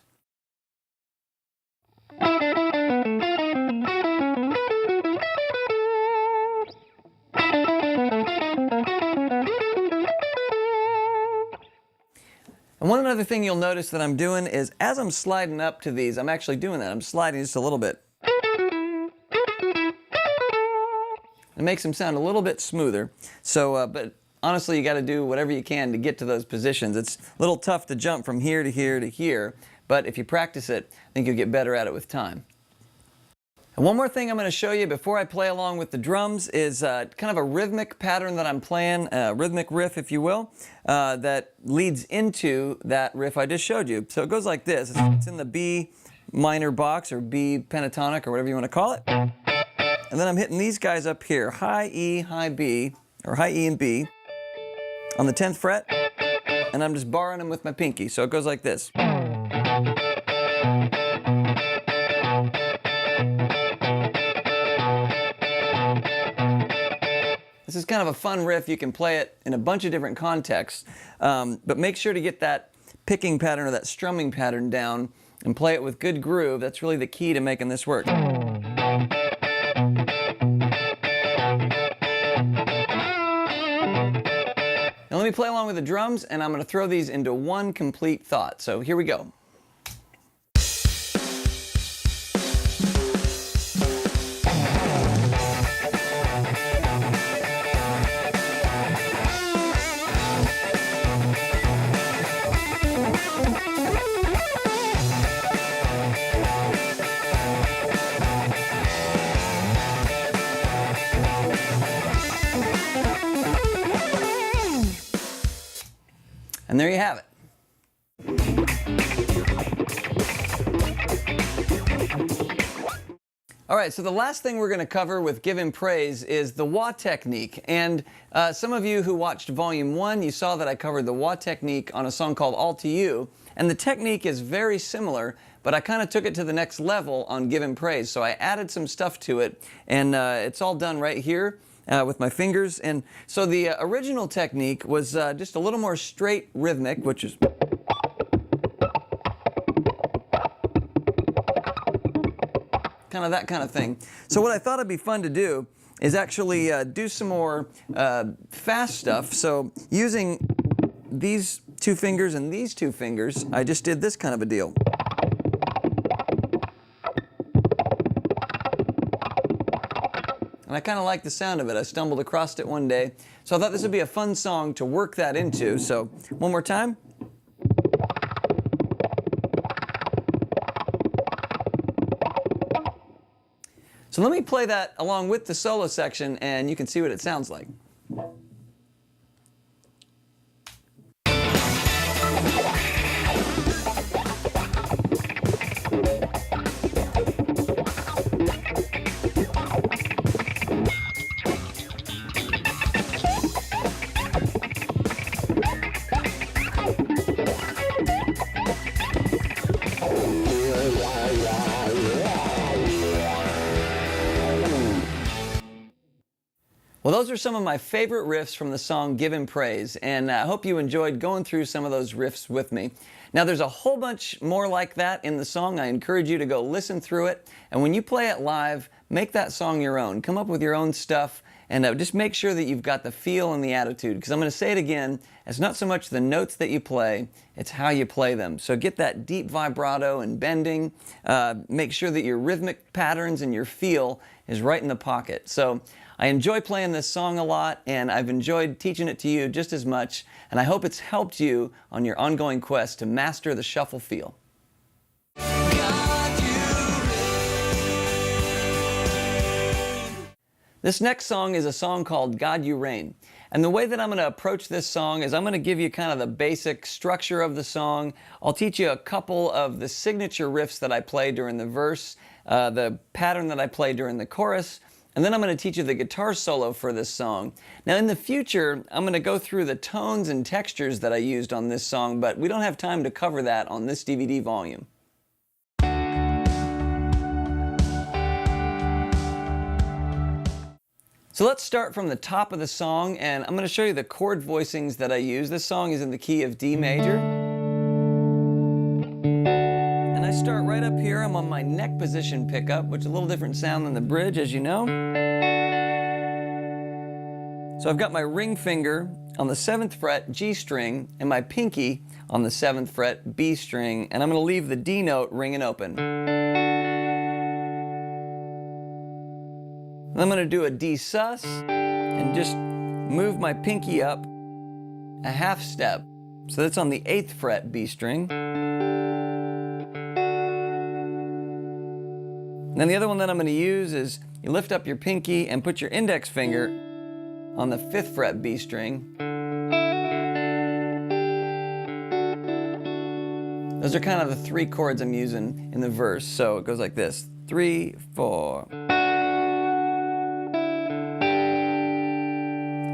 And one other thing you'll notice that I'm doing is, as I'm sliding up to these, I'm actually doing that. I'm sliding just a little bit. It makes them sound a little bit smoother. So, but honestly, you got to do whatever you can to get to those positions. It's a little tough to jump from here to here to here, but if you practice it, I think you'll get better at it with time. And one more thing I'm going to show you before I play along with the drums is kind of a rhythmic pattern that I'm playing, a rhythmic riff, if you will, that leads into that riff I just showed you. So it goes like this. It's in the B minor box, or B pentatonic, or whatever you want to call it. And then I'm hitting these guys up here, high E, high B, or high E and B, on the 10th fret, and I'm just barring them with my pinky. So it goes like this. This is kind of a fun riff. You can play it in a bunch of different contexts, but make sure to get that picking pattern or that strumming pattern down and play it with good groove. That's really the key to making this work. Now let me play along with the drums, and I'm going to throw these into one complete thought. So here we go. And there you have it. All right, so the last thing we're going to cover with Give Him Praise is the wah technique. And some of you who watched Volume 1, you saw that I covered the wah technique on a song called All To You. And the technique is very similar, but I kind of took it to the next level on Give Him Praise. So I added some stuff to it, and it's all done right here with my fingers. And so the original technique was just a little more straight rhythmic, which is... kind of that kind of thing. So what I thought it'd be fun to do is actually do some more fast stuff. So using these two fingers and these two fingers, I just did this kind of a deal. And I kind of like the sound of it. I stumbled across it one day. So I thought this would be a fun song to work that into. So one more time. So let me play that along with the solo section, and you can see what it sounds like. Well, those are some of my favorite riffs from the song Give Him Praise, and I hope you enjoyed going through some of those riffs with me. Now, there's a whole bunch more like that in the song. I encourage you to go listen through it, and when you play it live, make that song your own. Come up with your own stuff, and just make sure that you've got the feel and the attitude, because I'm going to say it again, it's not so much the notes that you play, it's how you play them. So get that deep vibrato and bending. Make sure that your rhythmic patterns and your feel is right in the pocket. So I enjoy playing this song a lot, and I've enjoyed teaching it to you just as much, and I hope it's helped you on your ongoing quest to master the shuffle feel. This next song is a song called God You Reign. And the way that I'm going to approach this song is I'm going to give you kind of the basic structure of the song. I'll teach you a couple of the signature riffs that I play during the verse, the pattern that I play during the chorus, and then I'm going to teach you the guitar solo for this song. Now in the future, I'm going to go through the tones and textures that I used on this song, but we don't have time to cover that on this DVD volume. So let's start from the top of the song, and I'm going to show you the chord voicings that I use. This song is in the key of D major. And I start right up here. I'm on my neck position pickup, which is a little different sound than the bridge, as you know. So I've got my ring finger on the 7th fret G string and my pinky on the 7th fret B string, and I'm going to leave the D note ringing open. And I'm going to do a D sus and just move my pinky up a half step. So that's on the 8th fret B string. And then the other one that I'm going to use is you lift up your pinky and put your index finger on the 5th fret B string. Those are kind of the 3 chords I'm using in the verse. So it goes like this: 3, 4.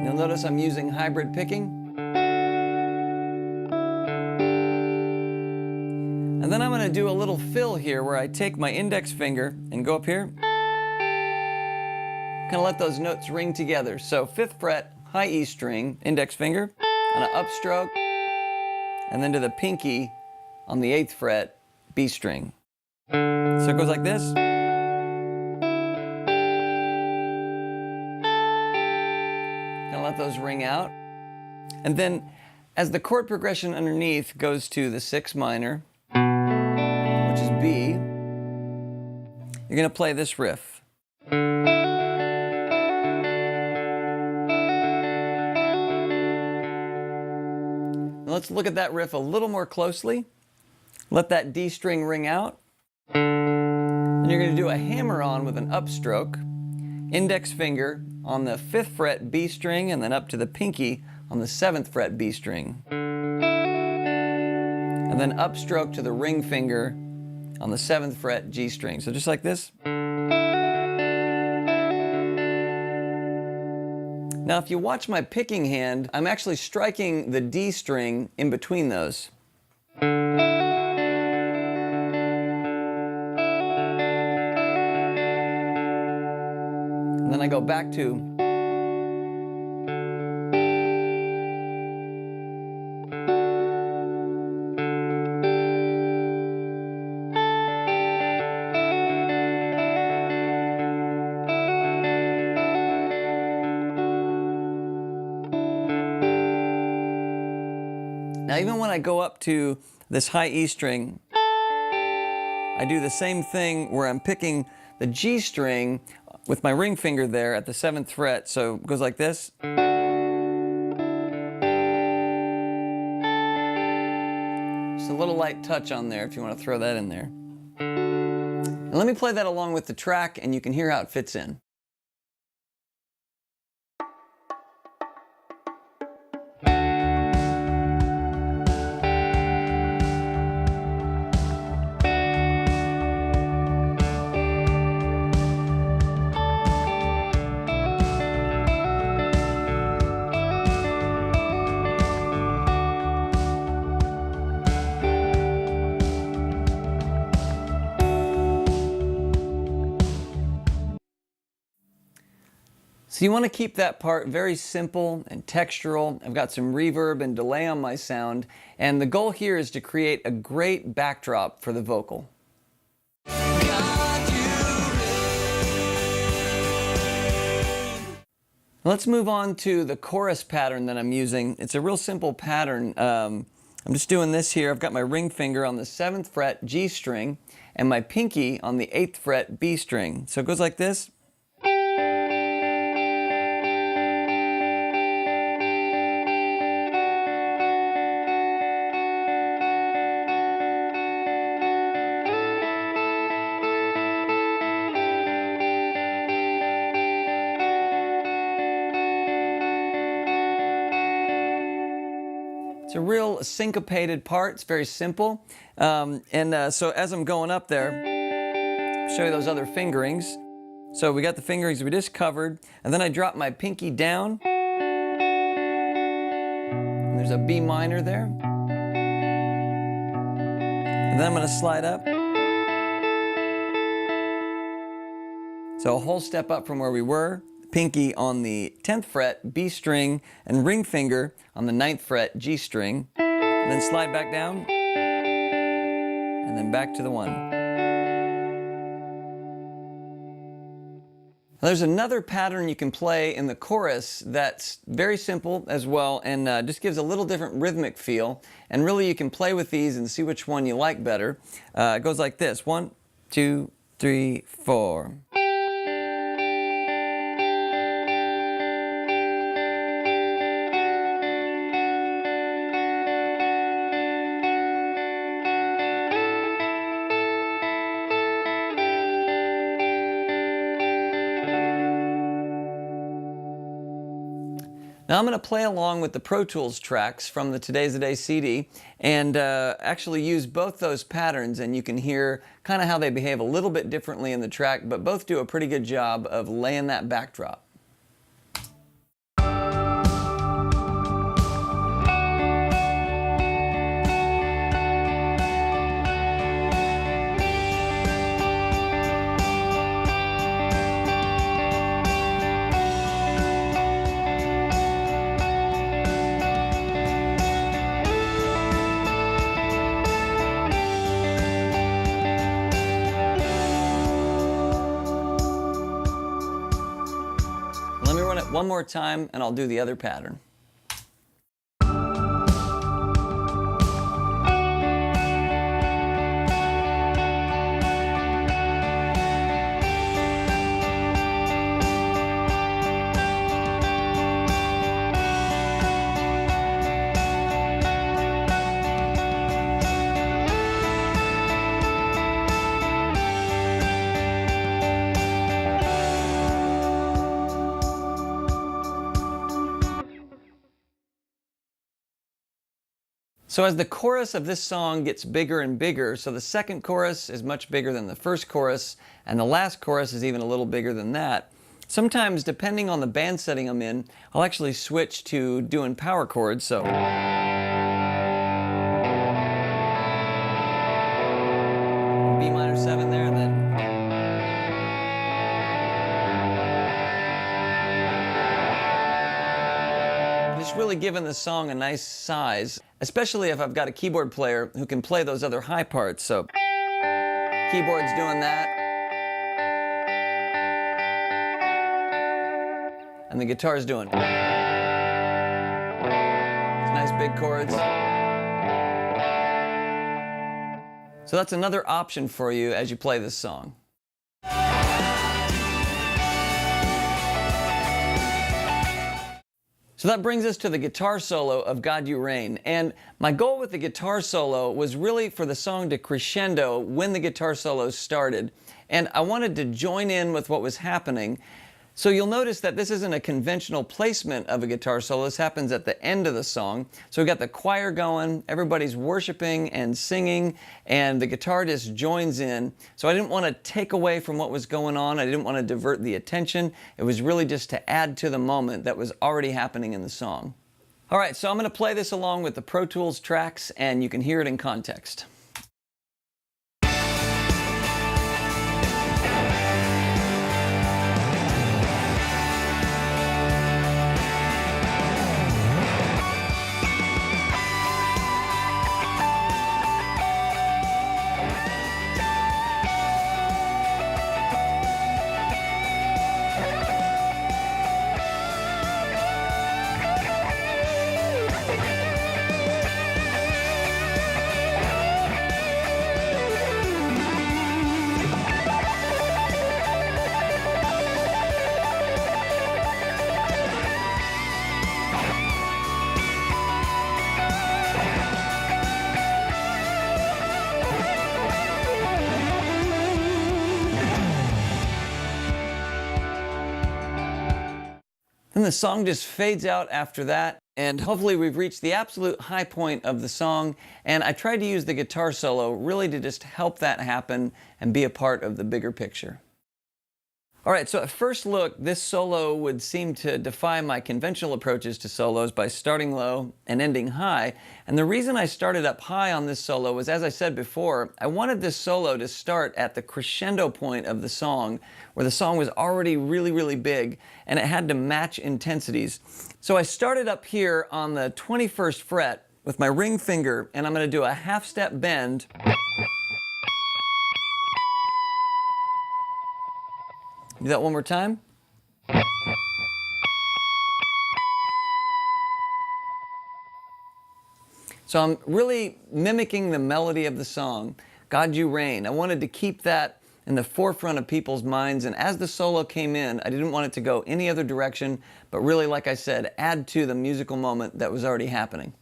You'll notice I'm using hybrid picking. And then I'm going to do a little fill here where I take my index finger and go up here. Kind of let those notes ring together. So 5th fret, high E string, index finger, on an upstroke, and then to the pinky on the 8th fret, B string. So it goes like this. Let those ring out. And then as the chord progression underneath goes to the 6 minor, which is B, you're going to play this riff. Now let's look at that riff a little more closely. Let that D string ring out. And you're going to do a hammer-on with an upstroke. Index finger on the 5th fret B string and then up to the pinky on the 7th fret B string. And and then upstroke to the ring finger on the 7th fret G string. So just like this. Now if you watch my picking hand, I'm actually striking the D string in between those. And then I go back to. Now even when I go up to this high E string, I do the same thing where I'm picking the G string with my ring finger there at the 7th fret, so it goes like this. Just a little light touch on there if you want to throw that in there. And let me play that along with the track and you can hear how it fits in. So you want to keep that part very simple and textural. I've got some reverb and delay on my sound, and the goal here is to create a great backdrop for the vocal. Let's move on to the chorus pattern that I'm using. It's a real simple pattern. I'm just doing this here. I've got my ring finger on the 7th fret G string and my pinky on the 8th fret B string. So it goes like this. It's a real syncopated part. It's very simple. So as I'm going up there, I'll show you those other fingerings. So we got the fingerings we just covered, and then I drop my pinky down. And there's a B minor there. And then I'm going to slide up. So a whole step up from where we were. Pinky on the 10th fret B string and ring finger on the 9th fret G string, and then slide back down and then back to the 1. Now, there's another pattern you can play in the chorus that's very simple as well and just gives a little different rhythmic feel, and really you can play with these and see which one you like better. It goes like this: 1, 2, 3, 4. Now I'm going to play along with the Pro Tools tracks from the Today's the Day CD and actually use both those patterns, and you can hear kind of how they behave a little bit differently in the track, but both do a pretty good job of laying that backdrop. Let me run it one more time and I'll do the other pattern. So as the chorus of this song gets bigger and bigger, so the second chorus is much bigger than the first chorus, and the last chorus is even a little bigger than that. Sometimes, depending on the band setting I'm in, I'll actually switch to doing power chords, so. B minor 7 there, and then. Just really giving the song a nice size, especially if I've got a keyboard player who can play those other high parts. So keyboard's doing that, and the guitar's doing it. Nice big chords. So that's another option for you as you play this song. So that brings us to the guitar solo of God You Reign. And my goal with the guitar solo was really for the song to crescendo when the guitar solo started. And I wanted to join in with what was happening. So you'll notice that this isn't a conventional placement of a guitar solo. This happens at the end of the song. So we've got the choir going, everybody's worshiping and singing, and the guitar just joins in. So I didn't want to take away from what was going on. I didn't want to divert the attention. It was really just to add to the moment that was already happening in the song. All right, so I'm going to play this along with the Pro Tools tracks, and you can hear it in context. Then the song just fades out after that, and hopefully we've reached the absolute high point of the song, and I tried to use the guitar solo really to just help that happen and be a part of the bigger picture. All right, so at first look, this solo would seem to defy my conventional approaches to solos by starting low and ending high. And the reason I started up high on this solo was, as I said before, I wanted this solo to start at the crescendo point of the song, where the song was already really, really big, and it had to match intensities. So I started up here on the 21st fret with my ring finger, and I'm going to do a half step bend. Do that one more time. So I'm really mimicking the melody of the song, God You Reign. I wanted to keep that in the forefront of people's minds, and as the solo came in, I didn't want it to go any other direction, but really, like I said, add to the musical moment that was already happening.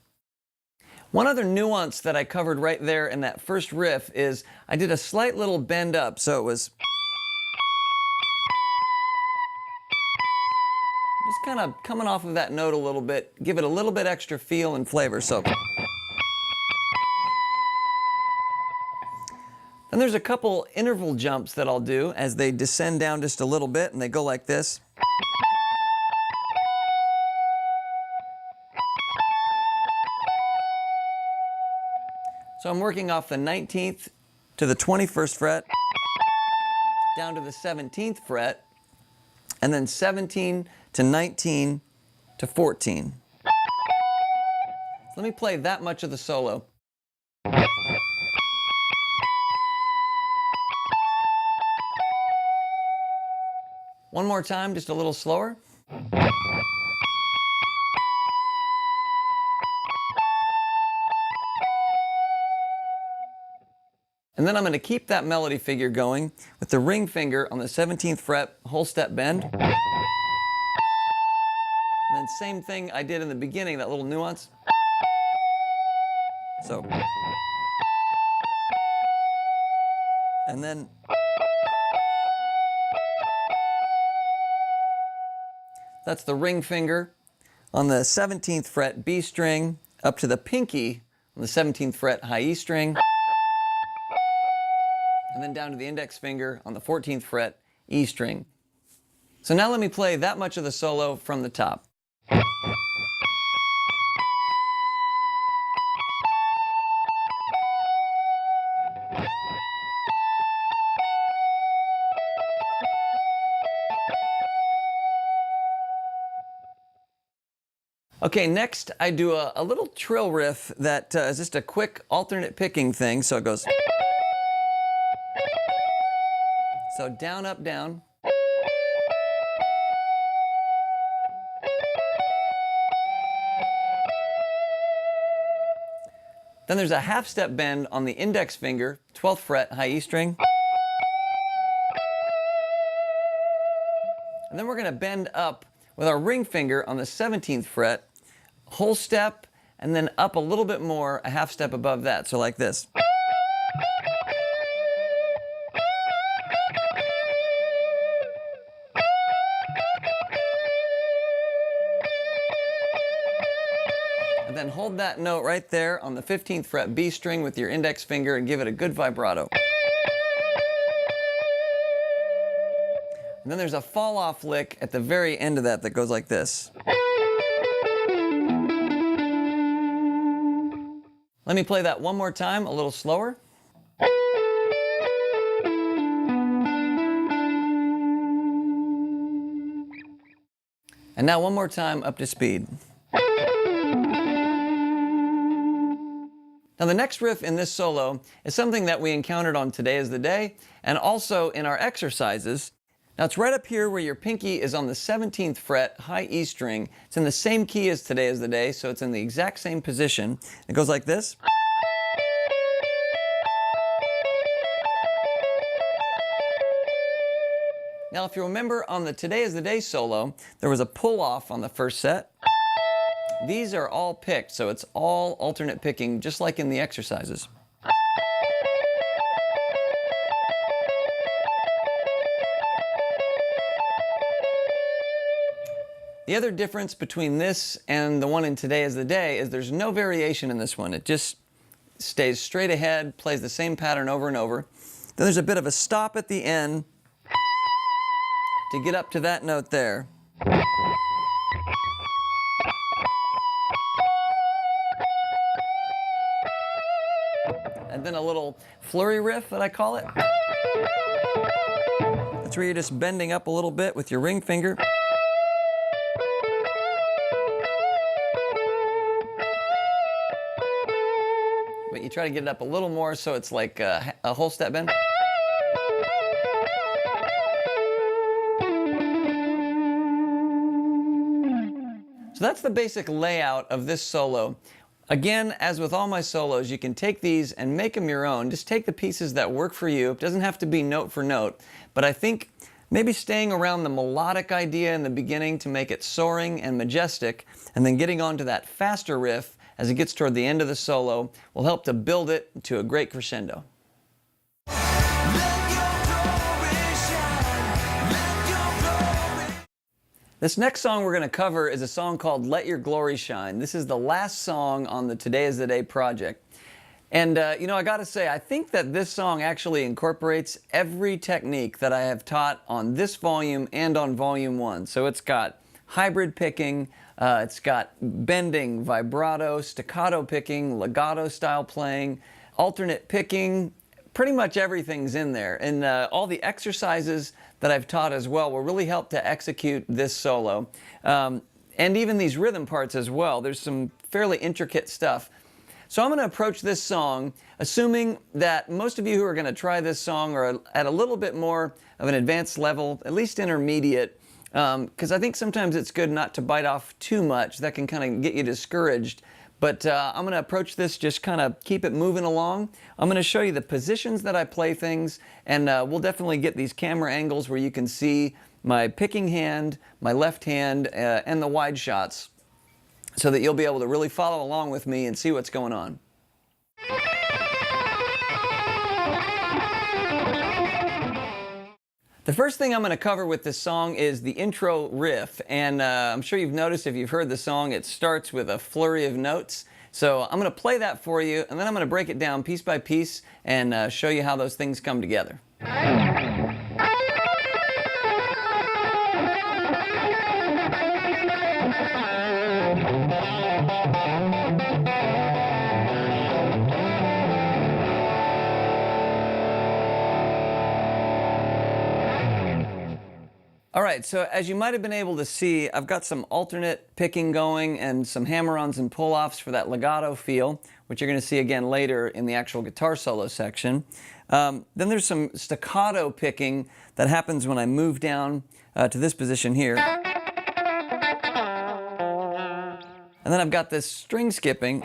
One other nuance that I covered right there in that first riff is I did a slight little bend up, so it was just kind of coming off of that note a little bit, give it a little bit extra feel and flavor. So then there's a couple interval jumps that I'll do as they descend down just a little bit, and they go like this. So I'm working off the 19th to the 21st fret, down to the 17th fret, and then 17 to 19 to 14. So let me play that much of the solo. One more time, just a little slower. And then I'm going to keep that melody figure going with the ring finger on the 17th fret, whole step bend. And then same thing I did in the beginning, that little nuance. So. And then. That's the ring finger on the 17th fret, B string, up to the pinky on the 17th fret high E string, and then down to the index finger on the 14th fret E string. So now let me play that much of the solo from the top. Okay, next I do a little trill riff that is just a quick alternate picking thing. So it goes. So down, up, down. Then there's a half step bend on the index finger, 12th fret, high E string. And then we're going to bend up with our ring finger on the 17th fret, whole step, and then up a little bit more, a half step above that. So like this. And then hold that note right there on the 15th fret B string with your index finger and give it a good vibrato. And then there's a fall off lick at the very end of that that goes like this. Let me play that one more time, a little slower. And now one more time up to speed. Now the next riff in this solo is something that we encountered on Today is the Day and also in our exercises. Now it's right up here where your pinky is on the 17th fret, high E string. It's in the same key as Today is the Day, so it's in the exact same position. It goes like this. Now if you remember on the Today is the Day solo, there was a pull off on the first set. These are all picked, so it's all alternate picking, just like in the exercises. The other difference between this and the one in Today is the Day is there's no variation in this one. It just stays straight ahead, plays the same pattern over and over. Then there's a bit of a stop at the end to get up to that note there. And then a little flurry riff that I call it. That's where you're just bending up a little bit with your ring finger. But you try to get it up a little more so it's like a whole step bend. So that's the basic layout of this solo. Again, as with all my solos, you can take these and make them your own. Just take the pieces that work for you. It doesn't have to be note for note, but I think maybe staying around the melodic idea in the beginning to make it soaring and majestic, and then getting on to that faster riff as it gets toward the end of the solo will help to build it to a great crescendo. This next song we're going to cover is a song called Let Your Glory Shine. This is the last song on the Today is the Day project. And you know, I got to say, I think that this song actually incorporates every technique that I have taught on this volume and on volume 1. So it's got hybrid picking, it's got bending, vibrato, staccato picking, legato style playing, alternate picking. Pretty much everything's in there, and all the exercises that I've taught as well will really help to execute this solo. And even these rhythm parts as well. There's some fairly intricate stuff. So I'm going to approach this song assuming that most of you who are going to try this song are at a little bit more of an advanced level, at least intermediate, because I think sometimes it's good not to bite off too much. That can kind of get you discouraged. But I'm going to approach this, just kind of keep it moving along. I'm going to show you the positions that I play things, and we'll definitely get these camera angles where you can see my picking hand, my left hand, and the wide shots, so that you'll be able to really follow along with me and see what's going on. The first thing I'm going to cover with this song is the intro riff, and I'm sure you've noticed if you've heard the song, it starts with a flurry of notes. So I'm going to play that for you, and then I'm going to break it down piece by piece and show you how those things come together. All right, so as you might have been able to see, I've got some alternate picking going and some hammer-ons and pull-offs for that legato feel, which you're going to see again later in the actual guitar solo section. Then there's some staccato picking that happens when I move down to this position here. And then I've got this string skipping.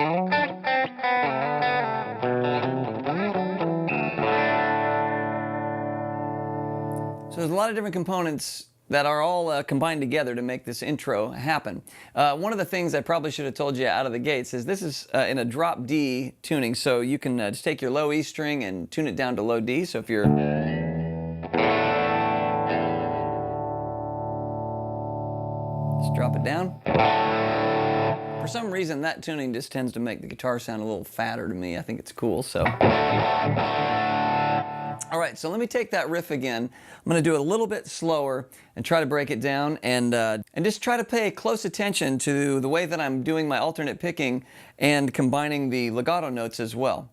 So there's a lot of different components that are all combined together to make this intro happen. One of the things I probably should have told you out of the gates is this is in a drop D tuning, so you can just take your low E string and tune it down to low D. So if you're... Just drop it down. For some reason, that tuning just tends to make the guitar sound a little fatter to me. I think it's cool, so... All right, so let me take that riff again. I'm going to do it a little bit slower and try to break it down and just try to pay close attention to the way that I'm doing my alternate picking and combining the legato notes as well.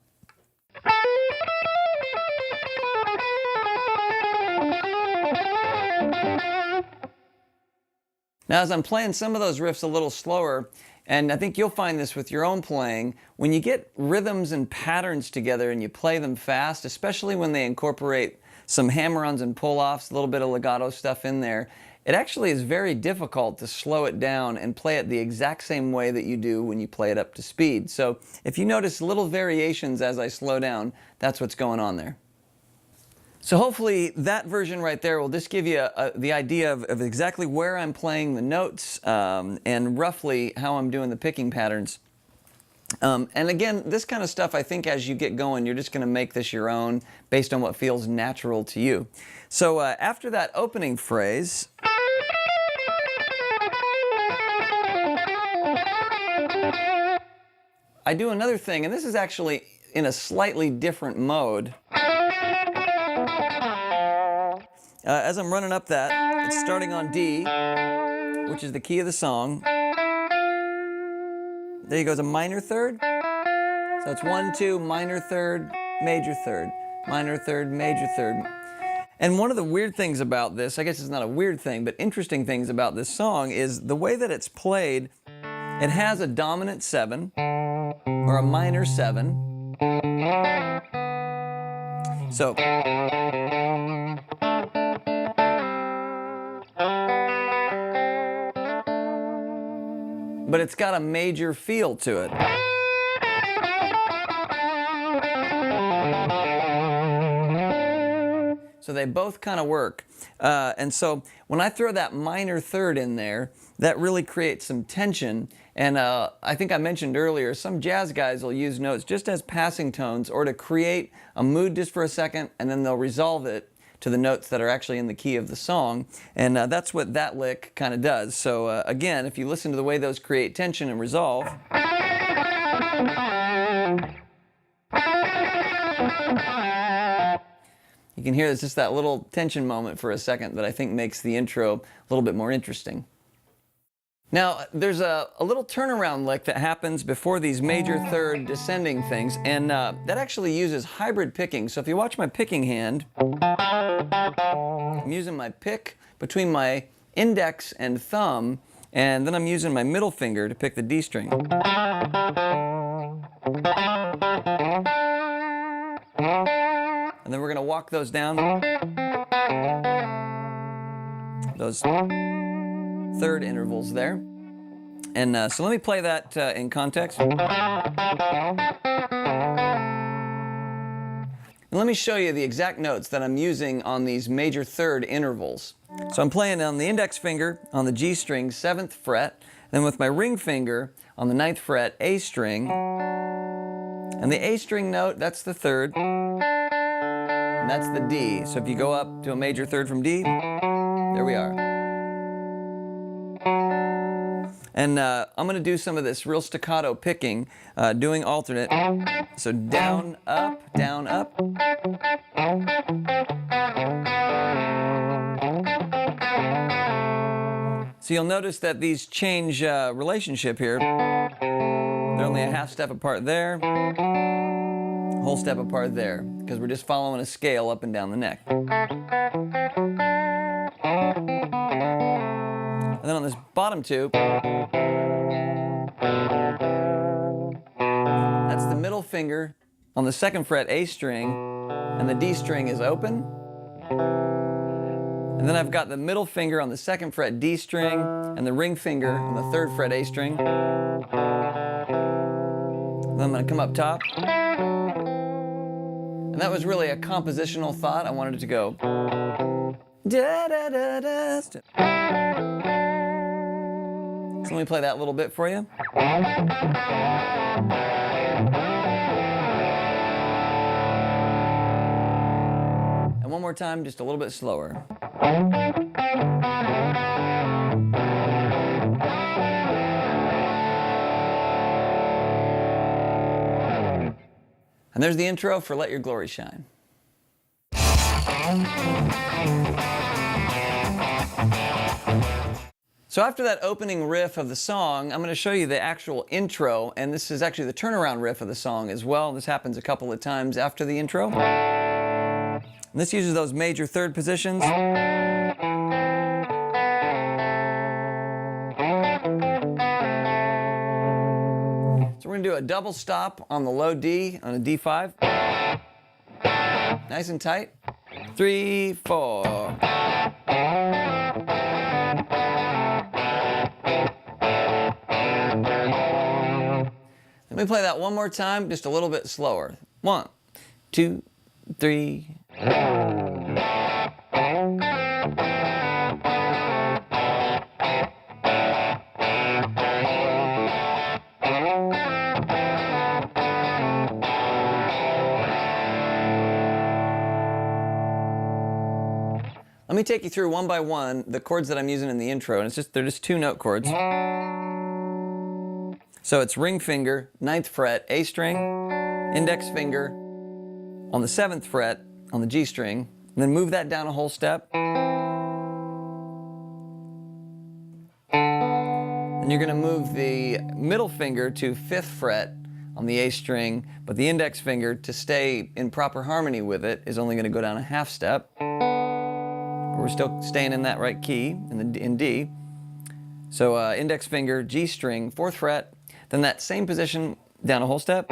Now, as I'm playing some of those riffs a little slower, and I think you'll find this with your own playing, when you get rhythms and patterns together and you play them fast, especially when they incorporate some hammer-ons and pull-offs, a little bit of legato stuff in there, it actually is very difficult to slow it down and play it the exact same way that you do when you play it up to speed. So if you notice little variations as I slow down, that's what's going on there. So hopefully that version right there will just give you the idea of exactly where I'm playing the notes and roughly how I'm doing the picking patterns. And again, this kind of stuff, I think as you get going, you're just going to make this your own based on what feels natural to you. So after that opening phrase, I do another thing, and this is actually in a slightly different mode. As I'm running up that, it's starting on D, which is the key of the song. There you go, it's a minor third. So it's 1, 2, minor third, major third, minor third, major third. And one of the weird things about this, I guess it's not a weird thing, but interesting things about this song is the way that it's played. It has a dominant 7 or a minor 7. So but it's got a major feel to it. So they both kind of work. And so when I throw that minor third in there, that really creates some tension. And I think I mentioned earlier, some jazz guys will use notes just as passing tones or to create a mood just for a second, and then they'll resolve it to the notes that are actually in the key of the song. And that's what that lick kind of does. So again, if you listen to the way those create tension and resolve, you can hear there's just that little tension moment for a second that I think makes the intro a little bit more interesting. Now, there's a little turnaround lick that happens before these major third descending things, and that actually uses hybrid picking. So if you watch my picking hand, I'm using my pick between my index and thumb, and then I'm using my middle finger to pick the D string. And then we're going to walk those down, those third intervals there. And so let me play that in context. And let me show you the exact notes that I'm using on these major third intervals. So I'm playing on the index finger on the G string, 7th fret, then with my ring finger on the 9th fret, A string. And the A string note, that's the third. And that's the D. So if you go up to a major third from D, there we are. And I'm going to do some of this real staccato picking, doing alternate. So down, up, down, up. So you'll notice that these change relationship here. They're only a half step apart there, whole step apart there, because we're just following a scale up and down the neck. And then on this bottom two, that's the middle finger on the 2nd fret A string, and the D string is open. And then I've got the middle finger on the 2nd fret D string and the ring finger on the 3rd fret A string. Then I'm going to come up top. And that was really a compositional thought. I wanted it to go da da da da. So let me play that little bit for you. And one more time, just a little bit slower. And there's the intro for Let Your Glory Shine. So after that opening riff of the song, I'm going to show you the actual intro, and this is actually the turnaround riff of the song as well. This happens a couple of times after the intro. And this uses those major third positions. So we're going to do a double stop on the low D on a D5. Nice and tight. 3, 4. Let me play that one more time, just a little bit slower. 1, 2, 3. Let me take you through one by one the chords that I'm using in the intro, and they're just 2-note chords. So it's ring finger, 9th fret, A string, index finger on the 7th fret on the G string, and then move that down a whole step. And you're going to move the middle finger to 5th fret on the A string, but the index finger, to stay in proper harmony with it, is only going to go down a half step. We're still staying in that right key in D. So index finger, G string, 4th fret, then that same position down a whole step.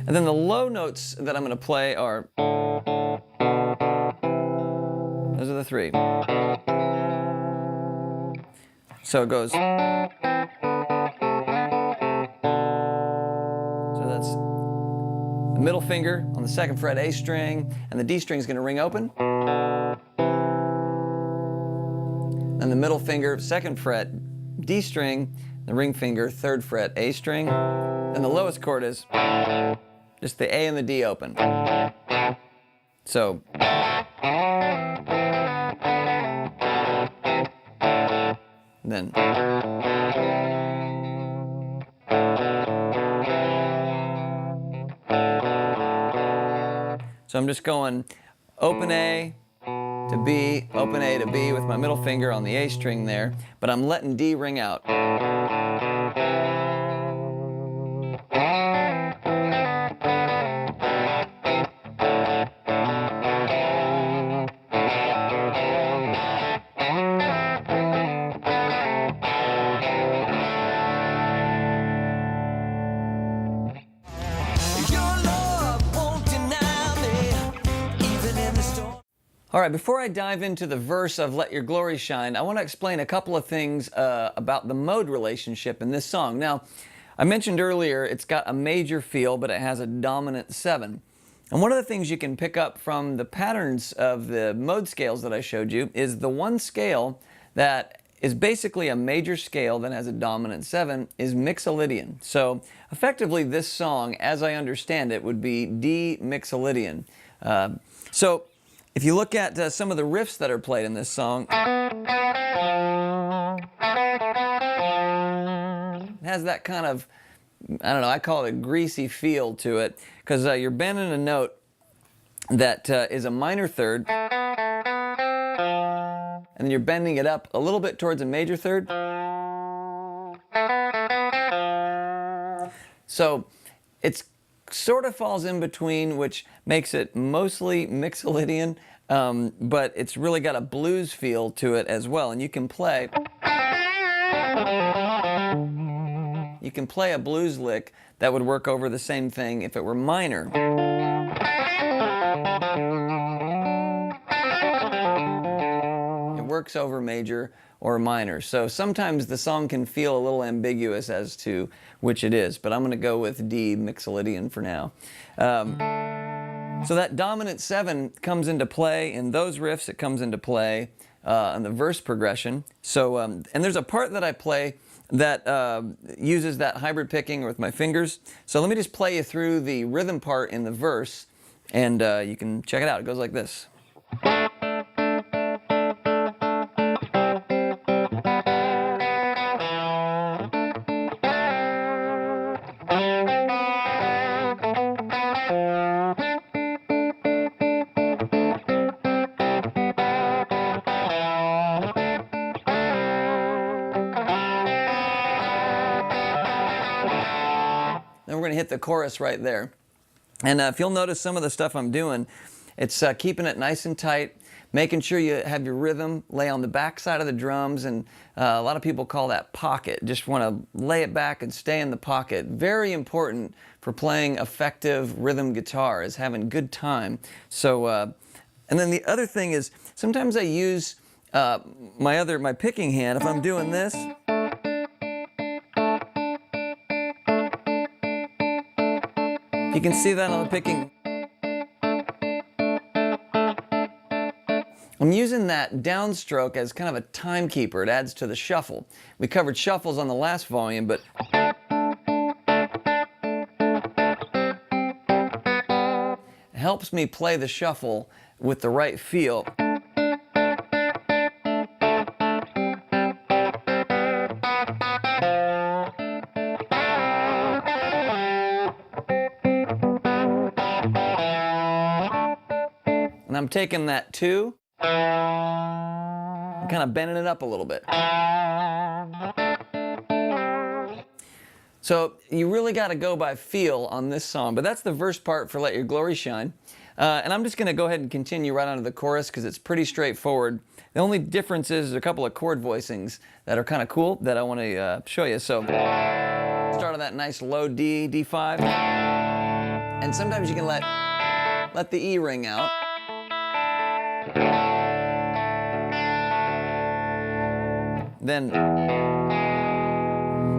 And then the low notes that I'm going to play are, those are the 3. So it goes, so that's the middle finger on the 2nd fret A string, and the D string is going to ring open. And the middle finger, 2nd fret D string, the ring finger, 3rd fret A string. And the lowest chord is just the A and the D open. So then so I'm just going open A to B, open A to B with my middle finger on the A string there, but I'm letting D ring out. All right, before I dive into the verse of Let Your Glory Shine, I want to explain a couple of things about the mode relationship in this song. Now, I mentioned earlier it's got a major feel, but it has a dominant 7. And one of the things you can pick up from the patterns of the mode scales that I showed you is the one scale that is basically a major scale that has a dominant 7 is Mixolydian. So effectively this song, as I understand it, would be D Mixolydian. So if you look at some of the riffs that are played in this song, has that kind of, I don't know, I call it a greasy feel to it, because you're bending a note that is a minor third, and then you're bending it up a little bit towards a major third. So it's sort of falls in between, which makes it mostly Mixolydian, but it's really got a blues feel to it as well. And you can play a blues lick that would work over the same thing if it were minor. It works over major or minor. So sometimes the song can feel a little ambiguous as to which it is, but I'm going to go with D, Mixolydian, for now. So that dominant 7 comes into play in those riffs. It comes into play in the verse progression. So, and there's a part that I play that uses that hybrid picking with my fingers. So let me just play you through the rhythm part in the verse, and you can check it out. It goes like this. Then we're going to hit the chorus right there. And if you'll notice some of the stuff I'm doing, it's keeping it nice and tight, making sure you have your rhythm lay on the back side of the drums, and a lot of people call that pocket. Just want to lay it back and stay in the pocket. Very important for playing effective rhythm guitar, is having good time. So, and then the other thing is, sometimes I use my picking hand. If I'm doing this, you can see that on the picking. I'm using that downstroke as kind of a timekeeper. It adds to the shuffle. We covered shuffles on the last volume, but it helps me play the shuffle with the right feel. And I'm taking that 2 and kind of bending it up a little bit. So you really got to go by feel on this song, but that's the verse part for Let Your Glory Shine. And I'm just going to go ahead and continue right onto the chorus because it's pretty straightforward. The only difference is a couple of chord voicings that are kind of cool that I want to show you. So start on that nice low D, D5, and sometimes you can let the E ring out. Then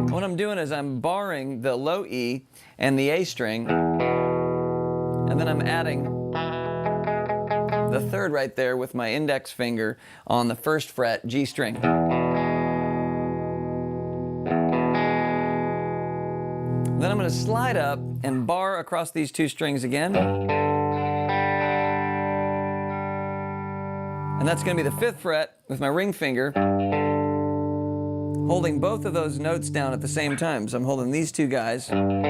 what I'm doing is I'm barring the low E and the A string, and then I'm adding the 3rd right there with my index finger on the 1st fret G string. Then I'm going to slide up and bar across these 2 strings again. And that's going to be the 5th fret with my ring finger, holding both of those notes down at the same time. So I'm holding these 2 guys. And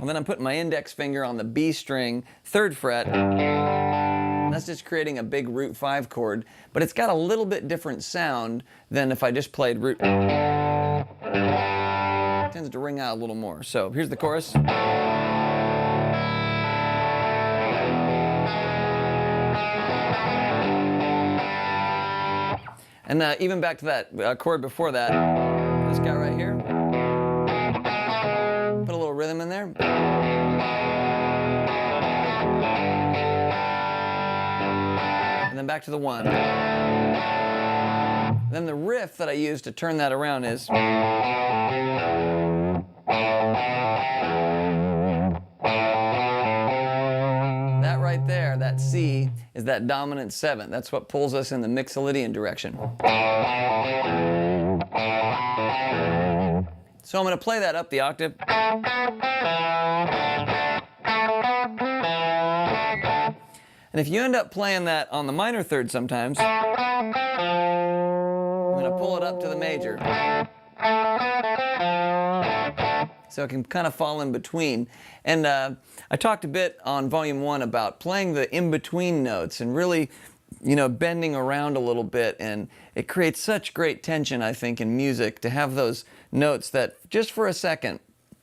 then I'm putting my index finger on the B string, 3rd fret. And that's just creating a big root 5 chord, but it's got a little bit different sound than if I just played root. It tends to ring out a little more. So here's the chorus. And even back to that chord before that, this guy right here. Put a little rhythm in there. And then back to the 1. Then the riff that I use to turn that around is. That right there, that C, is that dominant 7. That's what pulls us in the Mixolydian direction. So I'm going to play that up the octave. And if you end up playing that on the minor 3rd sometimes, I'm going to pull it up to the major. So it can kind of fall in between. And I talked a bit on Volume 1 about playing the in-between notes and really, bending around a little bit. And it creates such great tension, I think, in music to have those notes that just for a second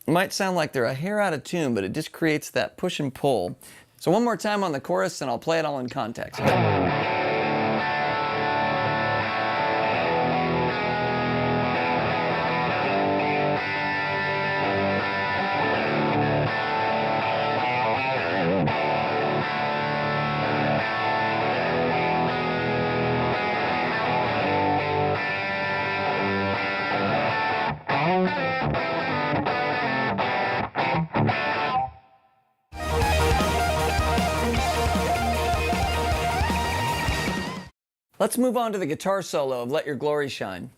might sound like they're a hair out of tune, but it just creates that push and pull. So one more time on the chorus, and I'll play it all in context. Let's move on to the guitar solo of Let Your Glory Shine.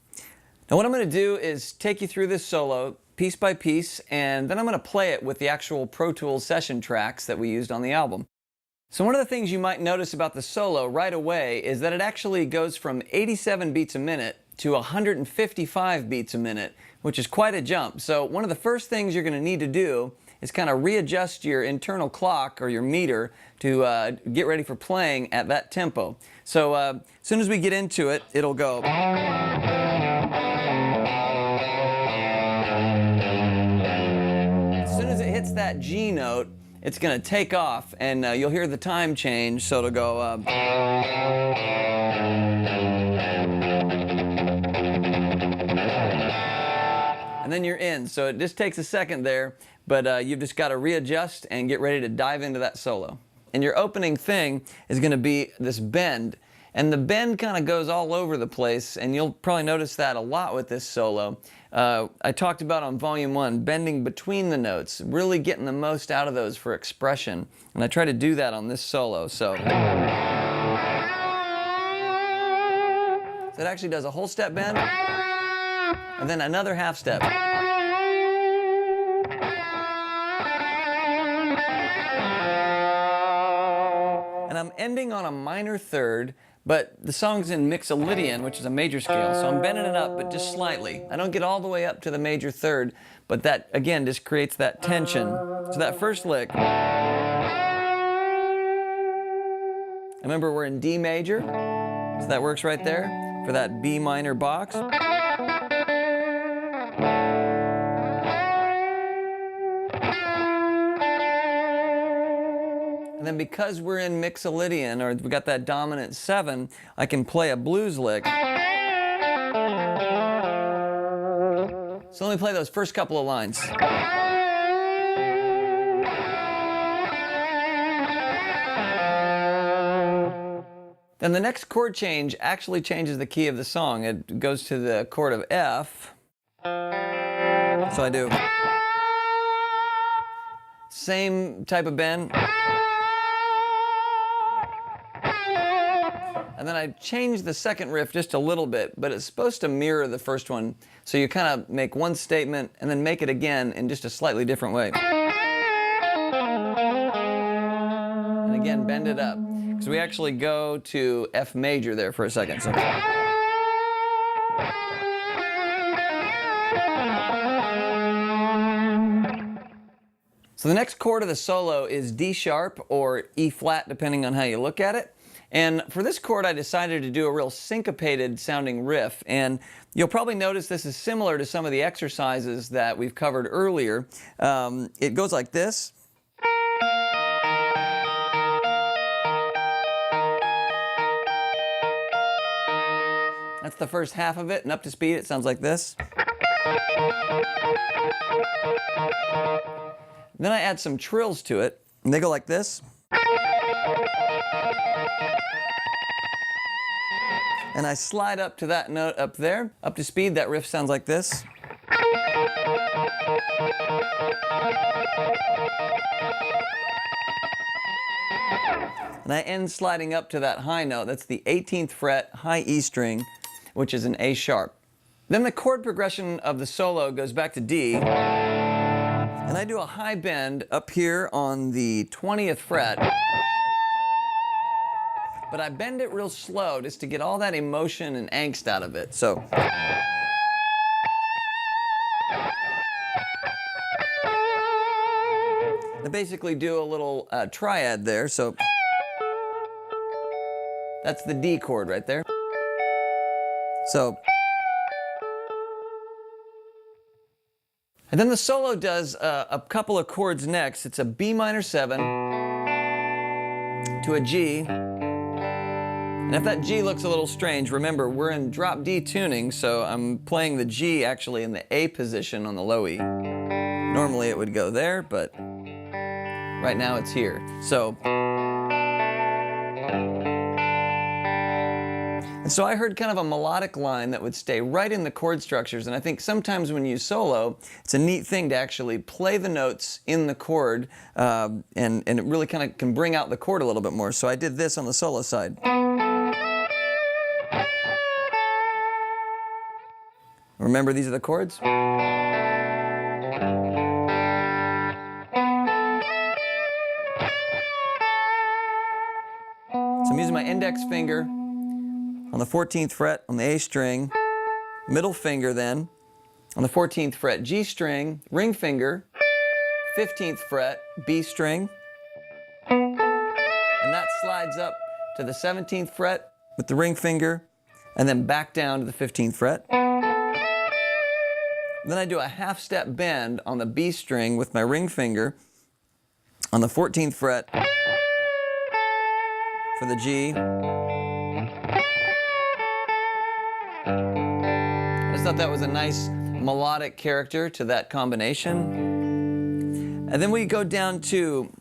Now what I'm going to do is take you through this solo piece by piece, and then I'm going to play it with the actual Pro Tools session tracks that we used on the album. So one of the things you might notice about the solo right away is that it actually goes from 87 beats a minute to 155 beats a minute, which is quite a jump. So one of the first things you're going to need to do is kind of readjust your internal clock or your meter to get ready for playing at that tempo. So as soon as we get into it, it'll go. As soon as it hits that G note, it's going to take off, and you'll hear the time change, so it'll go. And then you're in. So it just takes a second there, but you've just got to readjust and get ready to dive into that solo. And your opening thing is going to be this bend. And the bend kind of goes all over the place, and you'll probably notice that a lot with this solo. I talked about on Volume 1, bending between the notes, really getting the most out of those for expression. And I try to do that on this solo. So it actually does a whole step bend, and then another half step. And I'm ending on a minor third, but the song's in Mixolydian, which is a major scale, so I'm bending it up, but just slightly. I don't get all the way up to the major third, but that, again, just creates that tension. So that first lick, remember we're in D major, so that works right there for that B minor box. And then because we're in Mixolydian, or we got that dominant 7, I can play a blues lick. So let me play those first couple of lines. Then the next chord change actually changes the key of the song. It goes to the chord of F. So I do. Same type of bend. And then I changed the second riff just a little bit, but it's supposed to mirror the first one. So you kind of make one statement and then make it again in just a slightly different way. And again, bend it up. Because we actually go to F major there for a second. So the next chord of the solo is D sharp or E flat, depending on how you look at it. And for this chord, I decided to do a real syncopated sounding riff. And you'll probably notice this is similar to some of the exercises that we've covered earlier. It goes like this. That's the first half of it, and up to speed it sounds like this. Then I add some trills to it, and they go like this. And I slide up to that note up there. Up to speed, that riff sounds like this. And I end sliding up to that high note. That's the 18th fret, high E string, which is an A sharp. Then the chord progression of the solo goes back to D. And I do a high bend up here on the 20th fret. but I bend it real slow just to get all that emotion and angst out of it. So. I basically do a little triad there, so that's the D chord right there. So, and then the solo does a couple of chords next. It's a B minor 7 to a G. And if that G looks a little strange, remember we're in drop D tuning, so I'm playing the G actually in the A position on the low E. Normally it would go there, but right now it's here. So, and so I heard kind of a melodic line that would stay right in the chord structures, and I think sometimes when you solo, it's a neat thing to actually play the notes in the chord, and it really kind of can bring out the chord a little bit more. So I did this on the solo side. Remember, these are the chords? So I'm using my index finger on the 14th fret on the A string, middle finger then on the 14th fret G string, ring finger, 15th fret B string, and that slides up to the 17th fret with the ring finger, and then back down to the 15th fret. Then I do a half step bend on the B string with my ring finger on the 14th fret for the G. I just thought that was a nice melodic character to that combination. And then we go down to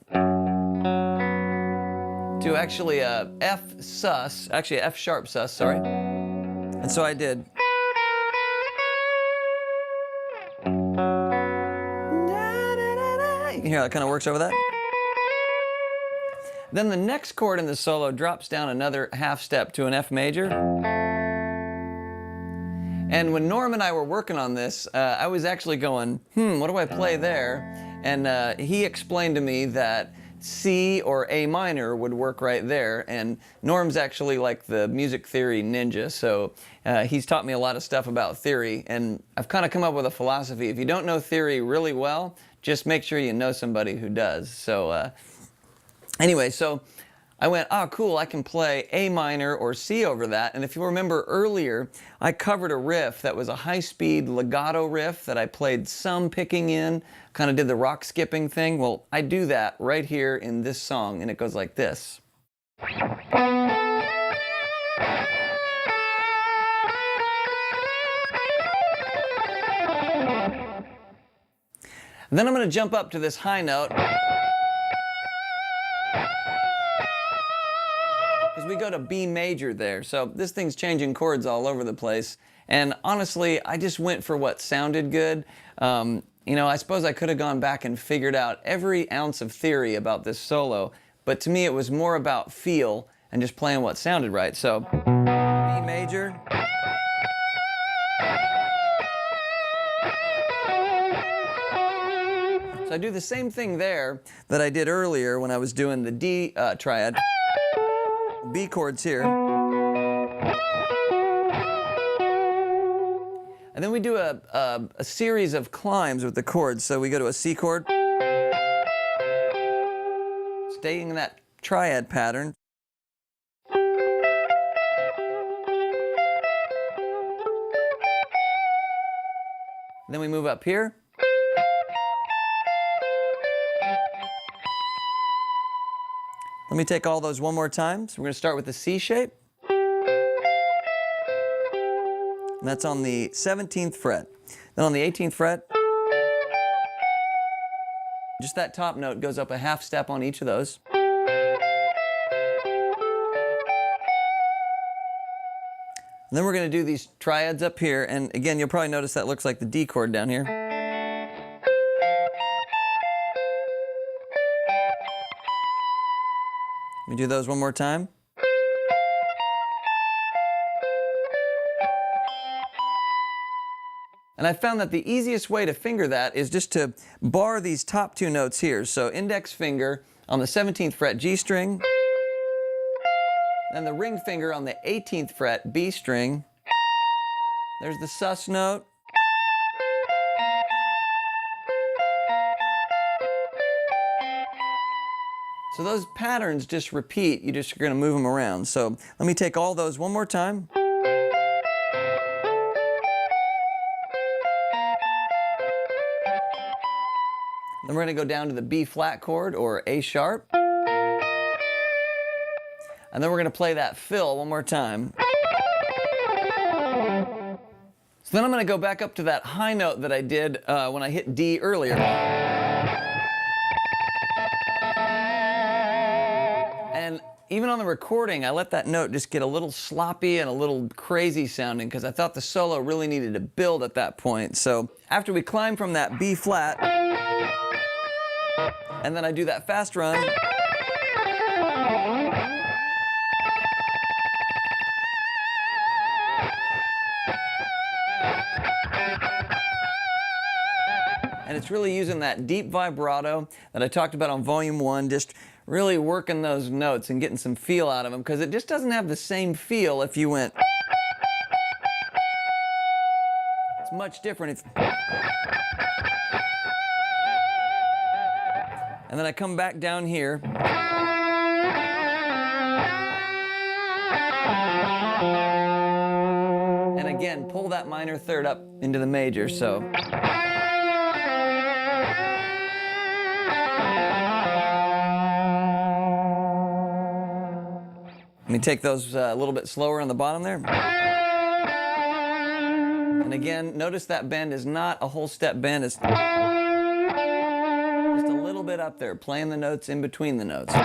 actually a F sus, actually a F sharp sus, sorry. And so I did. You can hear how that kind of works over that. Then the next chord in the solo drops down another half step to an F major. And when Norm and I were working on this, I was actually going, what do I play there? And he explained to me that C or A minor would work right there. And Norm's actually like the music theory ninja, so he's taught me a lot of stuff about theory. And I've kind of come up with a philosophy. If you don't know theory really well, just make sure you know somebody who does. So anyway, so I went, oh cool, I can play A minor or C over that. And if you remember earlier, I covered a riff that was a high-speed legato riff that I played some picking in, kind of did the rock skipping thing. Well, I do that right here in this song, and it goes like this. And then I'm going to jump up to this high note, because we go to B major there. So this thing's changing chords all over the place. And honestly, I just went for what sounded good. You know, I suppose I could have gone back and figured out every ounce of theory about this solo, but to me it was more about feel and just playing what sounded right. So B major. So I do the same thing there that I did earlier when I was doing the D triad. B chords here. And then we do a series of climbs with the chords. So we go to a C chord, staying in that triad pattern. Then we move up here. Let me take all those one more time. So we're going to start with the C shape. And that's on the 17th fret. Then on the 18th fret, just that top note goes up a half step on each of those. And then we're going to do these triads up here. And again, you'll probably notice that looks like the D chord down here. Let me do those one more time. And I found that the easiest way to finger that is just to bar these top two notes here. So index finger on the 17th fret G string, Then the ring finger on the 18th fret, B string. There's the sus note. So those patterns just repeat, you just are going to move them around. So let me take all those one more time. Then we're going to go down to the B flat chord or A sharp. And then we're going to play that fill one more time. So then I'm going to go back up to that high note that I did when I hit D earlier. And even on the recording, I let that note just get a little sloppy and a little crazy sounding because I thought the solo really needed to build at that point. So after we climb from that B flat, and then I do that fast run. And it's really using that deep vibrato that I talked about on volume 1, just really working those notes and getting some feel out of them, because it just doesn't have the same feel if you went. It's much different. And then I come back down here. And again, pull that minor third up into the major, so. Let me take those a little bit slower on the bottom there. And again, notice that bend is not a whole step bend. It's just a little bit up there, playing the notes in between the notes. And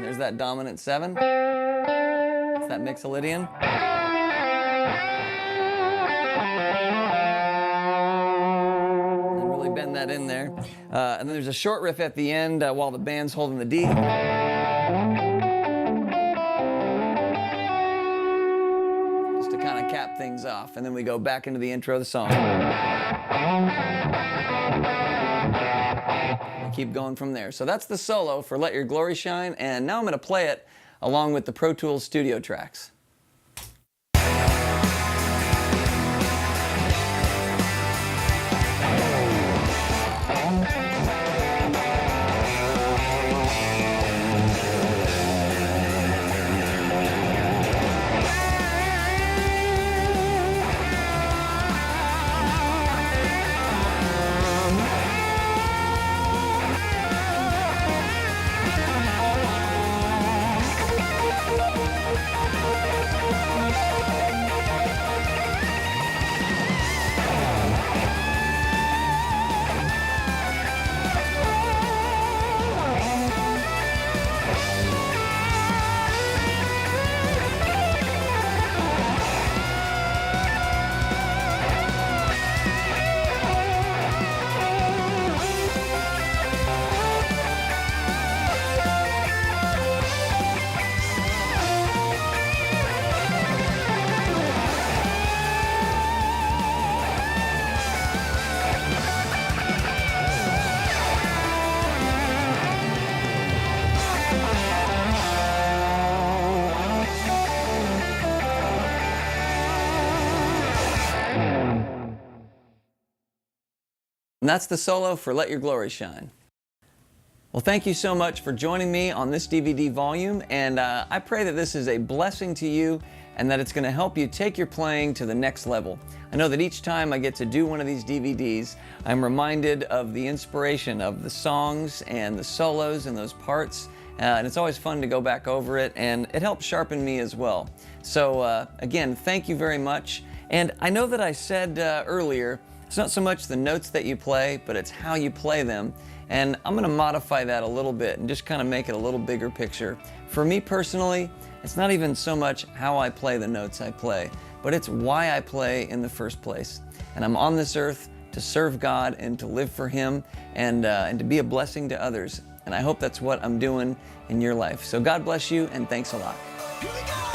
there's that dominant 7. It's that mixolydian. And really bend that in there. And then there's a short riff at the end while the band's holding the D. Cap things off, and then we go back into the intro of the song. And keep going from there. So that's the solo for Let Your Glory Shine, and now I'm going to play it along with the Pro Tools studio tracks. And that's the solo for Let Your Glory Shine. Well, thank you so much for joining me on this DVD volume, and I pray that this is a blessing to you and that it's going to help you take your playing to the next level. I know that each time I get to do one of these DVDs, I'm reminded of the inspiration of the songs and the solos and those parts, and it's always fun to go back over it, and it helps sharpen me as well. So again, thank you very much. And I know that I said earlier, it's not so much the notes that you play, but it's how you play them. And I'm going to modify that a little bit and just kind of make it a little bigger picture. For me personally, it's not even so much how I play the notes I play, but it's why I play in the first place. And I'm on this earth to serve God and to live for Him and to be a blessing to others. And I hope that's what I'm doing in your life. So God bless you, and thanks a lot. Here we go!